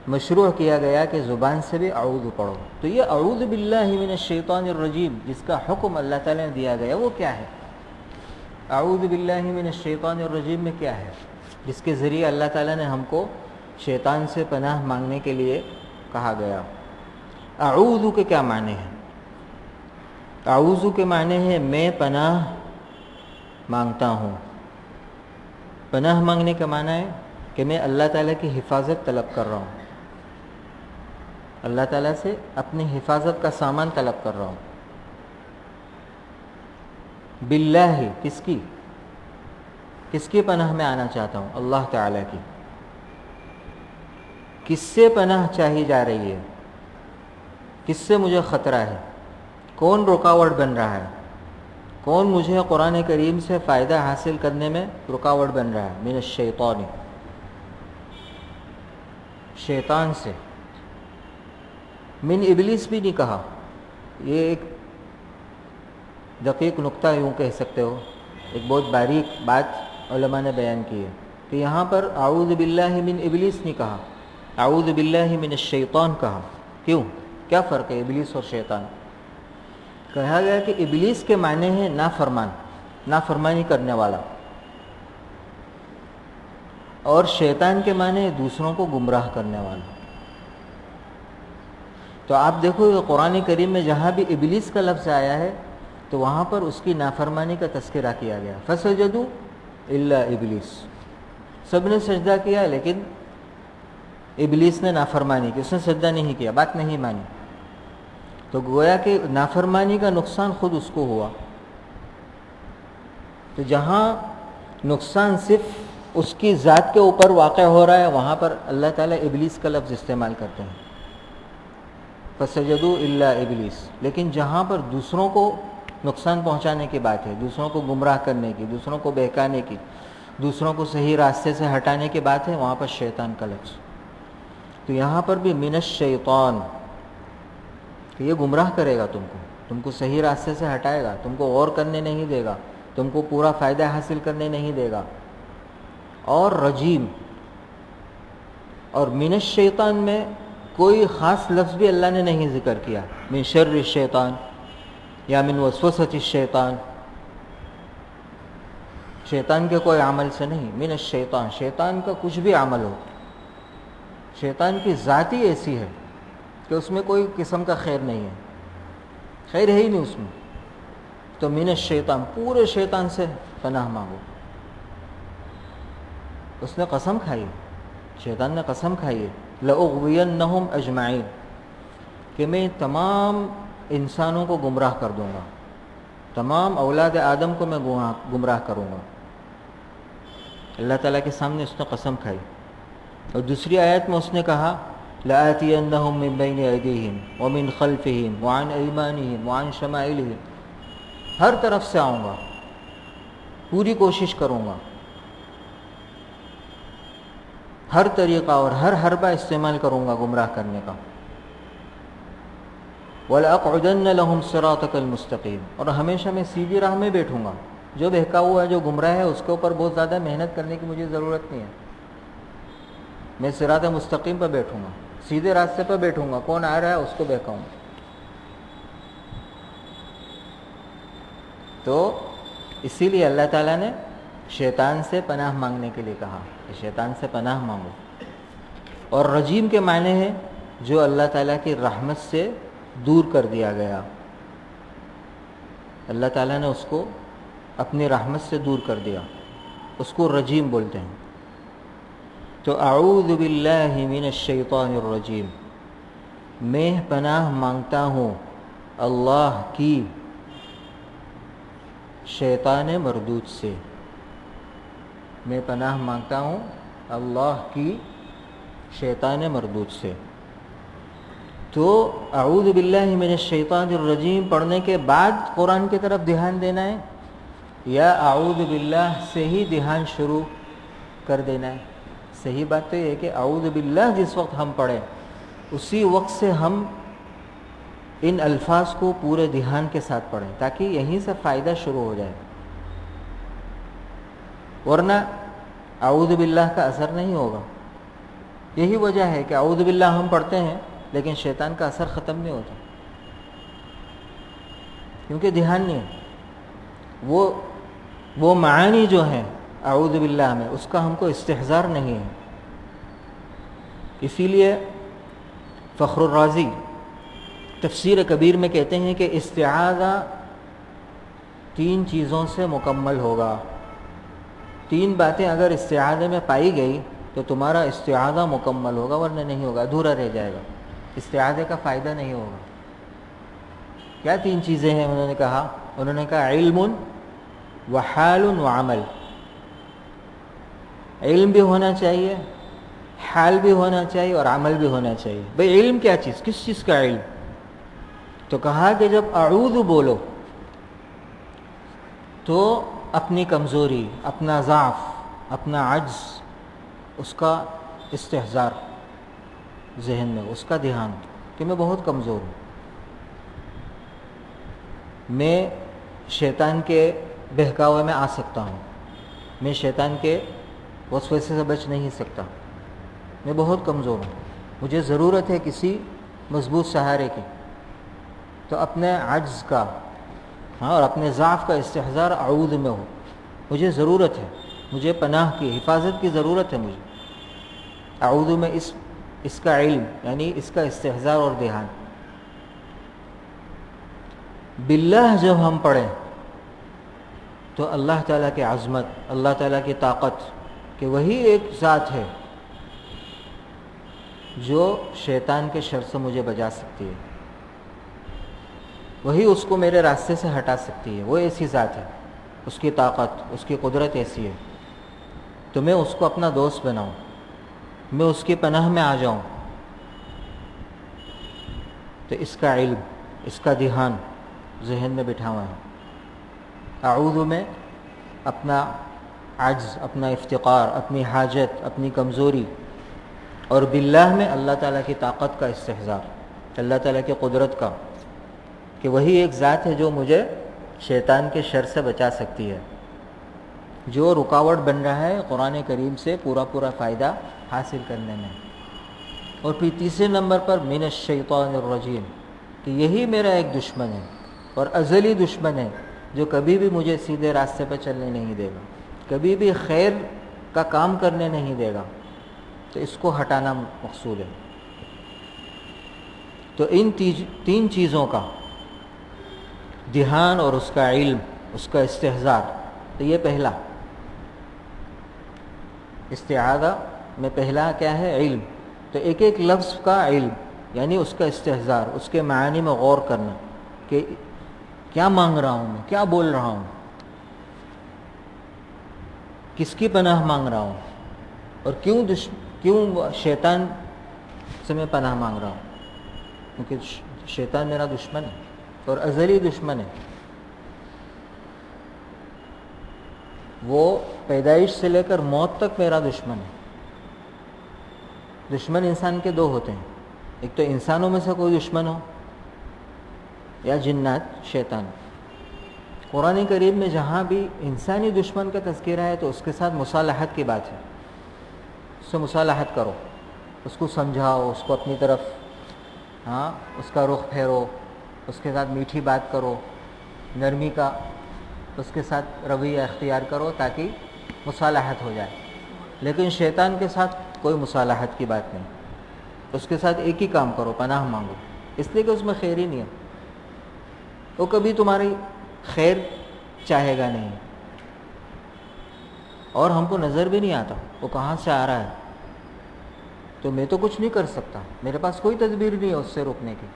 مشروع کیا گیا کہ زبان سے بھی اعوذ پڑھو. تو یہ اعوذ باللہ من الشیطان الرجیم جس کا حکم اللہ تعالیٰ نے دیا گیا وہ کیا ہے؟ اعوذ باللہ من الشیطان الرجیم میں کیا ہے جس کے ذریعے اللہ تعالیٰ نے ہم کو شیطان سے پناہ مانگنے کے لیے کہا گیا؟ اعوذ کے کیا معنی ہیں؟ اعوذ کے معنی ہے میں پناہ مانگتا ہوں. پناہ مانگنے کا معنی ہے کہ میں اللہ تعالیٰ کی حفاظت طلب کر رہا ہوں. اللہ تعالیٰ سے اپنی حفاظت کا سامان طلب کر رہا ہوں. باللہ، کس کی پناہ میں آنا چاہتا ہوں؟ اللہ تعالیٰ کی. کس سے پناہ چاہی جا رہی ہے؟ کس سے مجھے خطرہ ہے؟ کون رکاوٹ بن رہا ہے؟ کون مجھے قرآن کریم سے فائدہ حاصل کرنے میں رکاوٹ بن رہا ہے؟ من الشیطان، شیطان سے. من ابلیس بھی نہیں کہا. یہ ایک دقیق نقطہ یوں کہہ سکتے ہو، ایک بہت باریک بات علماء نے بیان کی ہے کہ یہاں پر اعوذ باللہ من ابلیس نہیں کہا، اعوذ باللہ من الشیطان کہا. کیوں؟ کیا فرق ہے ابلیس اور شیطان؟ کہا گیا کہ ابلیس کے معنی ہے نافرمانی کرنے والا، اور شیطان کے معنی ہے دوسروں کو گمراہ کرنے والا. تو آپ دیکھو کہ قرآن کریم میں جہاں بھی ابلیس کا لفظ آیا ہے تو وہاں پر اس کی نافرمانی کا تذکرہ کیا گیا. فسجدوا الا ابلیس، سب نے سجدہ کیا لیکن ابلیس نے نافرمانی کی، اس نے سجدہ نہیں کیا، بات نہیں مانی. تو گویا کہ نافرمانی کا نقصان خود اس کو ہوا. تو جہاں نقصان صرف اس کی ذات کے اوپر واقع ہو رہا ہے وہاں پر اللہ تعالیٰ ابلیس کا لفظ استعمال کرتے ہیں، فسجدوا الا ابلیس. لیکن جہاں پر دوسروں کو نقصان پہنچانے کی بات ہے، دوسروں کو گمراہ کرنے کی، دوسروں کو بہکانے کی، دوسروں کو صحیح راستے سے ہٹانے کی بات ہے، وہاں پر شیطان کا لفظ. تو یہاں پر بھی من الشیطان، کہ یہ گمراہ کرے گا تم کو صحیح راستے سے ہٹائے گا، تم کو غور کرنے نہیں دے گا، تم کو پورا فائدہ حاصل کرنے نہیں دے گا. اور رجیم، اور من الشیطان میں کوئی خاص لفظ بھی اللہ نے نہیں ذکر کیا، من شر الشیطان یا من وسوسۃ الشیطان، شیطان کے کوئی عمل سے نہیں. من الشیطان، شیطان کا کچھ بھی عمل ہو، شیطان کی ذات ہی ایسی ہے کہ اس میں کوئی قسم کا خیر نہیں ہے، خیر ہے ہی نہیں اس میں. تو من الشیطان، پورے شیطان سے پناہ مانگو. اس نے قسم کھائی، شیطان نے قسم کھائی ہے، لأغوینہم اجمعین، کہ میں تمام انسانوں کو گمراہ کر دوں گا، تمام اولاد آدم کو میں گمراہ کروں گا. اللہ تعالیٰ کے سامنے اس نے قسم کھائی. اور دوسری آیت میں اس نے کہا لآتینہم من بین ایدیہم ومن خلفہم وعن ایمانہم وعن شمائلہم، ہر طرف سے آؤں گا، پوری کوشش کروں گا، ہر طریقہ اور ہر حربہ استعمال کروں گا گمراہ کرنے کا. وَلَأَقْعُدَنَّ لَهُمْ صِرَاطَكَ الْمُسْتَقِيمَ، اور ہمیشہ میں سیدھی راہ میں بیٹھوں گا. جو بہکا ہوا ہے، جو گمراہ ہے، اس کے اوپر بہت زیادہ محنت کرنے کی مجھے ضرورت نہیں ہے. میں صراط مستقیم پر بیٹھوں گا، سیدھے راستے پر بیٹھوں گا، کون آ رہا ہے اس کو بہکاؤں گا. تو اسی لیے اللہ تعالیٰ نے شیطان سے پناہ مانگنے کے لیے کہا کہ شیطان سے پناہ مانگو. اور رجیم کے معنی ہے جو اللہ تعالیٰ کی رحمت سے دور کر دیا گیا، اللہ تعالیٰ نے اس کو اپنی رحمت سے دور کر دیا، اس کو رجیم بولتے ہیں. تو اعوذ باللہ من الشیطان الرجیم، میں پناہ مانگتا ہوں اللہ کی شیطان مردود سے. میں پناہ مانگتا ہوں اللہ کی شیطان مردود سے. تو اعوذ باللہ من الشیطان الرجیم پڑھنے کے بعد قرآن کی طرف دھیان دینا ہے، یا اعوذ باللہ سے ہی دھیان شروع کر دینا ہے؟ صحیح بات تو یہ ہے کہ اعوذ باللہ جس وقت ہم پڑھیں اسی وقت سے ہم ان الفاظ کو پورے دھیان کے ساتھ پڑھیں، تاکہ یہیں سے فائدہ شروع ہو جائے. ورنہ اعوذ باللہ کا اثر نہیں ہوگا. یہی وجہ ہے کہ اعوذ باللہ ہم پڑھتے ہیں لیکن شیطان کا اثر ختم نہیں ہوتا، کیونکہ دھیان نہیں ہے. وہ معانی جو ہیں اعوذ باللہ میں، اس کا ہم کو استحضار نہیں ہے. اسی لیے فخر الرازی تفسیر کبیر میں کہتے ہیں کہ استعاذہ 3 چیزوں سے مکمل ہوگا. 3 باتیں اگر استعاذہ میں پائی گئی تو تمہارا استعاذہ مکمل ہوگا، ورنہ نہیں ہوگا، ادھورا رہ جائے گا. استعاذے کا فائدہ نہیں ہوگا. کیا 3 چیزیں ہیں انہوں نے کہا علم و حال و عمل. علم بھی ہونا چاہیے، حال بھی ہونا چاہیے اور عمل بھی ہونا چاہیے. بھئی علم کیا چیز، کس چیز کا علم؟ تو کہا کہ جب اعوذ بولو تو اپنی کمزوری، اپنا ضعف، اپنا عجز، اس کا استحضار ذہن میں، اس کا دھیان کہ میں بہت کمزور ہوں، میں شیطان کے بہکاوے میں آ سکتا ہوں، میں شیطان کے وسوسے سے بچ نہیں سکتا، میں بہت کمزور ہوں، مجھے ضرورت ہے کسی مضبوط سہارے کی. تو اپنے عجز کا اور اپنے ضعف کا استحضار اعوذ میں ہو. مجھے ضرورت ہے، مجھے پناہ کی، حفاظت کی ضرورت ہے مجھے. اعوذ میں اس کا علم یعنی اس کا استحضار اور دھیان. باللہ جب ہم پڑھیں تو اللہ تعالیٰ کی عظمت، اللہ تعالیٰ کی طاقت کہ وہی ایک ذات ہے جو شیطان کے شر سے مجھے بچا سکتی ہے، وہی اس کو میرے راستے سے ہٹا سکتی ہے. وہ ایسی ذات ہے، اس کی طاقت، اس کی قدرت ایسی ہے. تو میں اس کو اپنا دوست بناؤں، میں اس کی پناہ میں آ جاؤں. تو اس کا علم، اس کا دھیان ذہن میں بٹھا ہوا ہے. اعوذ میں اپنا عجز، اپنا افتقار، اپنی حاجت، اپنی کمزوری، اور باللہ میں اللہ تعالیٰ کی طاقت کا استحضار، اللہ تعالیٰ کی قدرت کا کہ وہی ایک ذات ہے جو مجھے شیطان کے شر سے بچا سکتی ہے، جو رکاوٹ بن رہا ہے قرآن کریم سے پورا فائدہ حاصل کرنے میں. اور پھر تیسرے نمبر پر من الشیطان الرجیم کہ یہی میرا ایک دشمن ہے اور ازلی دشمن ہے جو کبھی بھی مجھے سیدھے راستے پر چلنے نہیں دے گا، کبھی بھی خیر کا کام کرنے نہیں دے گا. تو اس کو ہٹانا مقصود ہے. تو ان 3 چیزوں کا دھیان اور اس کا علم، اس کا استحضار. تو یہ پہلا استعاذہ میں پہلا کیا ہے؟ علم. تو ایک لفظ کا علم یعنی اس کا استحضار، اس کے معانی میں غور کرنا کہ کیا مانگ رہا ہوں میں، کیا بول رہا ہوں، کس کی پناہ مانگ رہا ہوں، اور کیوں شیطان سے میں پناہ مانگ رہا ہوں. کیونکہ شیطان میرا دشمن ہے اور ازلی دشمن ہے. وہ پیدائش سے لے کر موت تک میرا دشمن ہے. دشمن انسان کے 2 ہوتے ہیں، ایک تو انسانوں میں سے کوئی دشمن ہو یا جنات، شیطان. قرآن کریم میں جہاں بھی انسانی دشمن کا تذکرہ ہے تو اس کے ساتھ مصالحت کی بات ہے. اس سے مصالحت کرو، اس کو سمجھاؤ، اس کو اپنی طرف اس کا رخ پھیرو، اس کے ساتھ میٹھی بات کرو، نرمی کا اس کے ساتھ رویہ اختیار کرو تاکہ مصالحت ہو جائے. لیکن شیطان کے ساتھ کوئی مصالحت کی بات نہیں. اس کے ساتھ ایک ہی کام کرو، پناہ مانگو، اس لیے کہ اس میں خیر ہی نہیں ہے. وہ کبھی تمہاری خیر چاہے گا نہیں، اور ہم کو نظر بھی نہیں آتا وہ کہاں سے آ رہا ہے. تو میں تو کچھ نہیں کر سکتا، میرے پاس کوئی تدبیر نہیں ہے اس سے روکنے کی.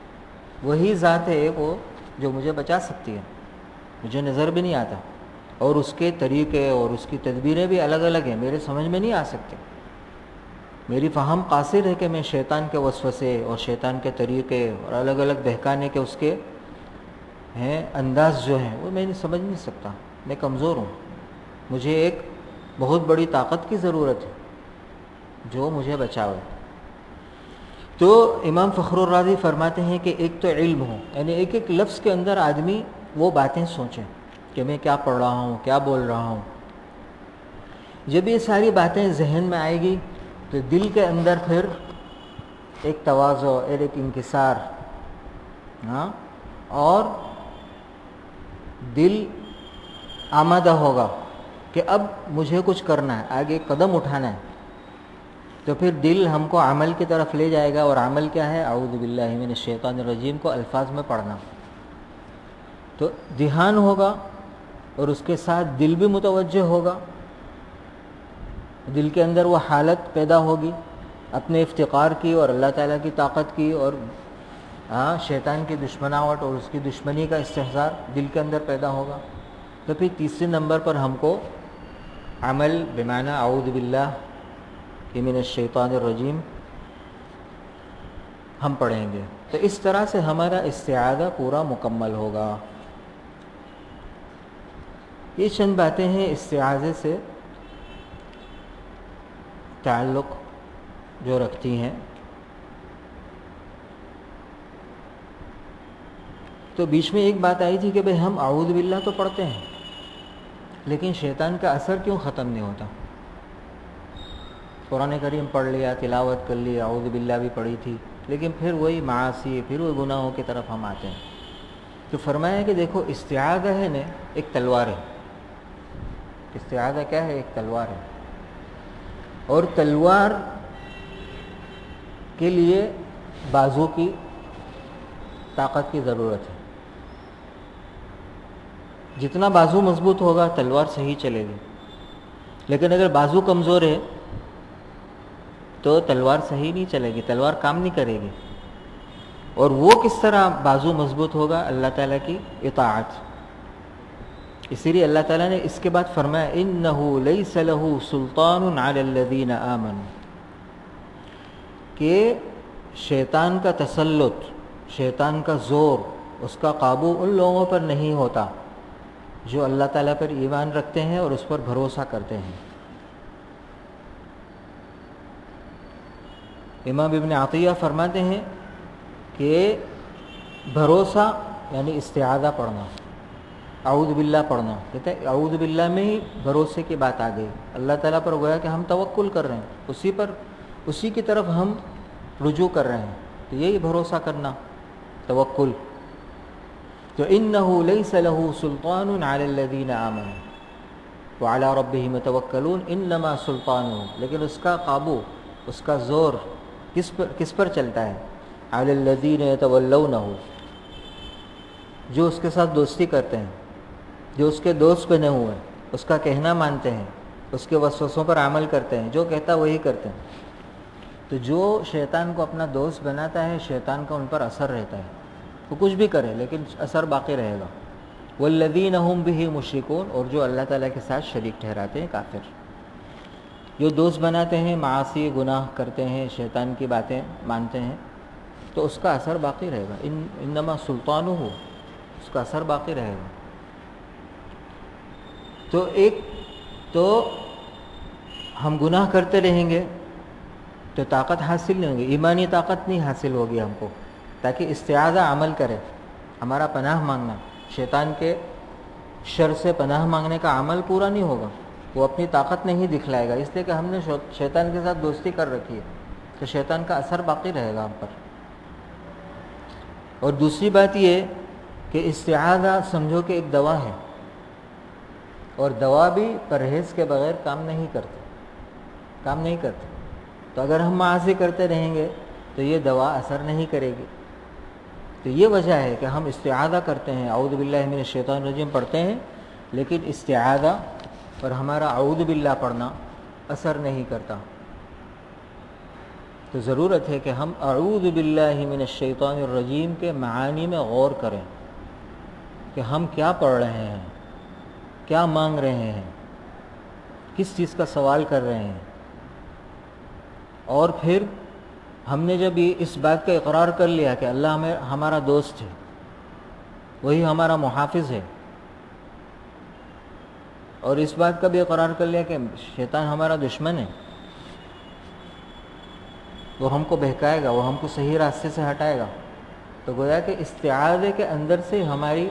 وہی ذات ہے وہ جو مجھے بچا سکتی ہے، مجھے نظر بھی نہیں آتا، اور اس کے طریقے اور اس کی تدبیریں بھی الگ الگ ہیں، میرے سمجھ میں نہیں آ سکتے. میری فہم قاصر ہے کہ میں شیطان کے وسوسے اور شیطان کے طریقے اور الگ الگ بہکانے کے اس کے انداز جو ہیں وہ میں سمجھ نہیں سکتا. میں کمزور ہوں، مجھے ایک بہت بڑی طاقت کی ضرورت ہے جو مجھے بچاوے. تو امام فخر الرازی فرماتے ہیں کہ ایک تو علم ہو، یعنی ایک لفظ کے اندر آدمی وہ باتیں سوچیں کہ میں کیا پڑھ رہا ہوں، کیا بول رہا ہوں. جب یہ ساری باتیں ذہن میں آئے گی تو دل کے اندر پھر ایک تواضع، ایک انکسار، اور دل آمادہ ہوگا کہ اب مجھے کچھ کرنا ہے، آگے قدم اٹھانا ہے. تو پھر دل ہم کو عمل کی طرف لے جائے گا. اور عمل کیا ہے؟ اعوذ باللہ من الشیطان الرجیم کو الفاظ میں پڑھنا. تو دھیان ہوگا اور اس کے ساتھ دل بھی متوجہ ہوگا، دل کے اندر وہ حالت پیدا ہوگی اپنے افتقار کی اور اللہ تعالیٰ کی طاقت کی اور شیطان کی دشمناوٹ اور اس کی دشمنی کا استحضار دل کے اندر پیدا ہوگا، تو پھر تیسرے نمبر پر ہم کو عمل بمعنی اعوذ باللہ من الشیطان الرجیم ہم پڑھیں گے، تو اس طرح سے ہمارا استعاذہ پورا مکمل ہوگا۔ یہ چند باتیں ہیں استعاذے سے تعلق جو رکھتی ہیں۔ تو بیچ میں ایک بات آئی تھی کہ بھئی ہم اعوذ باللہ تو پڑھتے ہیں، لیکن شیطان کا اثر کیوں ختم نہیں ہوتا؟ قرآن کریم پڑھ لیا، تلاوت کر لی، اعوذ باللہ بھی پڑھی تھی، لیکن پھر وہی معاصی، پھر وہی گناہوں کی طرف ہم آتے ہیں۔ تو فرمایا کہ دیکھو استعاذہ ہے نا ایک تلوار ہے، استعاذہ کیا ہے؟ ایک تلوار ہے، اور تلوار کے لیے بازو کی طاقت کی ضرورت ہے۔ جتنا بازو مضبوط ہوگا تلوار صحیح چلے گی، لیکن اگر بازو کمزور ہے تو تلوار صحیح نہیں چلے گی، تلوار کام نہیں کرے گی۔ اور وہ کس طرح بازو مضبوط ہوگا؟ اللہ تعالیٰ کی اطاعت۔ اسی لیے اللہ تعالیٰ نے اس کے بعد فرمایا اِنَّهُ لَيْسَ لَهُ سُلْطَانٌ عَلَى الَّذِينَ آمَنُوا، کہ شیطان کا تسلط، شیطان کا زور، اس کا قابو ان لوگوں پر نہیں ہوتا جو اللہ تعالیٰ پر ایمان رکھتے ہیں اور اس پر بھروسہ کرتے ہیں۔ امام ابن عطیہ فرماتے ہیں کہ بھروسہ یعنی استعاذہ پڑھنا، اعوذ باللہ پڑھنا، کہتے ہیں اعوذ باللہ میں ہی بھروسے کی بات آ گئی۔ اللہ تعالیٰ پر گویا کہ ہم توکل کر رہے ہیں، اسی کی طرف ہم رجوع کر رہے ہیں، تو یہی بھروسہ کرنا، توکل۔ تو إِنَّهُ لَيْسَ لَهُ سُلْطَانٌ عَلَى الَّذِينَ آمَنُوا وَعَلَى رَبِّهِمْ يَتَوَكَّلُونَ إِنَّمَا سُلْطَانُهُ، لیکن اس کا قابو، اس کا زور کس پر چلتا ہے؟ عَلَى الَّذِينَ يَتَوَلَّوْنَهُ، جو اس کے ساتھ دوستی کرتے ہیں، جو اس کے دوست بنے ہوئے ہیں، اس کا کہنا مانتے ہیں، اس کے وسوسوں پر عمل کرتے ہیں، جو کہتا وہی کرتے ہیں۔ تو جو شیطان کو اپنا دوست بناتا ہے، شیطان کا ان پر اثر رہتا ہے، وہ کچھ بھی کرے لیکن اثر باقی رہے گا۔ وَالَّذِينَ هُمْ بِهِ مُشْرِكُونَ، اور جو اللہ تعالیٰ کے ساتھ شریک ٹھہراتے ہیں، کافر، جو دوست بناتے ہیں، معاصی گناہ کرتے ہیں، شیطان کی باتیں مانتے ہیں، تو اس کا اثر باقی رہے گا۔ انما سلطانہ، اس کا اثر باقی رہے گا۔ تو ہم گناہ کرتے رہیں گے تو طاقت حاصل نہیں ہوگی، ایمانی طاقت نہیں حاصل ہوگی ہم کو، تاکہ استعاذہ عمل کرے، ہمارا پناہ مانگنا، شیطان کے شر سے پناہ مانگنے کا عمل پورا نہیں ہوگا، وہ اپنی طاقت نہیں دکھلائے گا، اس لیے کہ ہم نے شیطان کے ساتھ دوستی کر رکھی ہے، تو شیطان کا اثر باقی رہے گا ہم پر۔ اور دوسری بات یہ کہ استعاذہ سمجھو کہ ایک دوا ہے، اور دوا بھی پرہیز کے بغیر کام نہیں کرتی، تو اگر ہم معاصی کرتے رہیں گے تو یہ دوا اثر نہیں کرے گی۔ تو یہ وجہ ہے کہ ہم استعاذہ کرتے ہیں، اعوذ باللہ من الشیطان الرجیم پڑھتے ہیں، لیکن استعاذہ پر ہمارا اعوذ باللہ پڑھنا اثر نہیں کرتا۔ تو ضرورت ہے کہ ہم اعوذ باللہ من الشیطان الرجیم کے معانی میں غور کریں کہ ہم کیا پڑھ رہے ہیں، کیا مانگ رہے ہیں، کس چیز کا سوال کر رہے ہیں۔ اور پھر ہم نے جب اس بات کا اقرار کر لیا کہ اللہ ہمارا دوست ہے، وہی ہمارا محافظ ہے، اور اس بات کا بھی اقرار کر لیا کہ شیطان ہمارا دشمن ہے، وہ ہم کو بہکائے گا، وہ ہم کو صحیح راستے سے ہٹائے گا، تو گویا کہ استعاذے کے اندر سے ہماری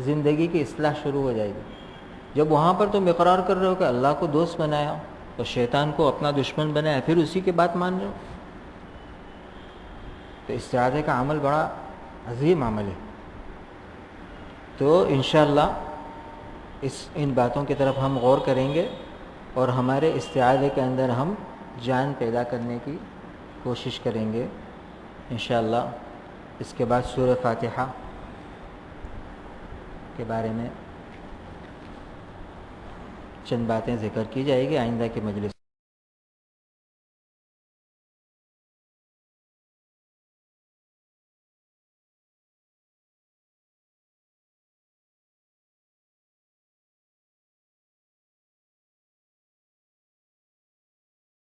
زندگی کی اصلاح شروع ہو جائے گی۔ جب وہاں پر تم اقرار کر رہے ہو کہ اللہ کو دوست بنایا اور شیطان کو اپنا دشمن بنایا، پھر اسی کی بات مان رہے ہو، تو استعاذے کا عمل بڑا عظیم عمل ہے۔ تو انشاءاللہ ان باتوں کی طرف ہم غور کریں گے اور ہمارے استعاذے کے اندر ہم جان پیدا کرنے کی کوشش کریں گے انشاءاللہ۔ اس کے بعد سورہ فاتحہ کے بارے میں چند باتیں ذکر کی جائے گی آئندہ کے مجلس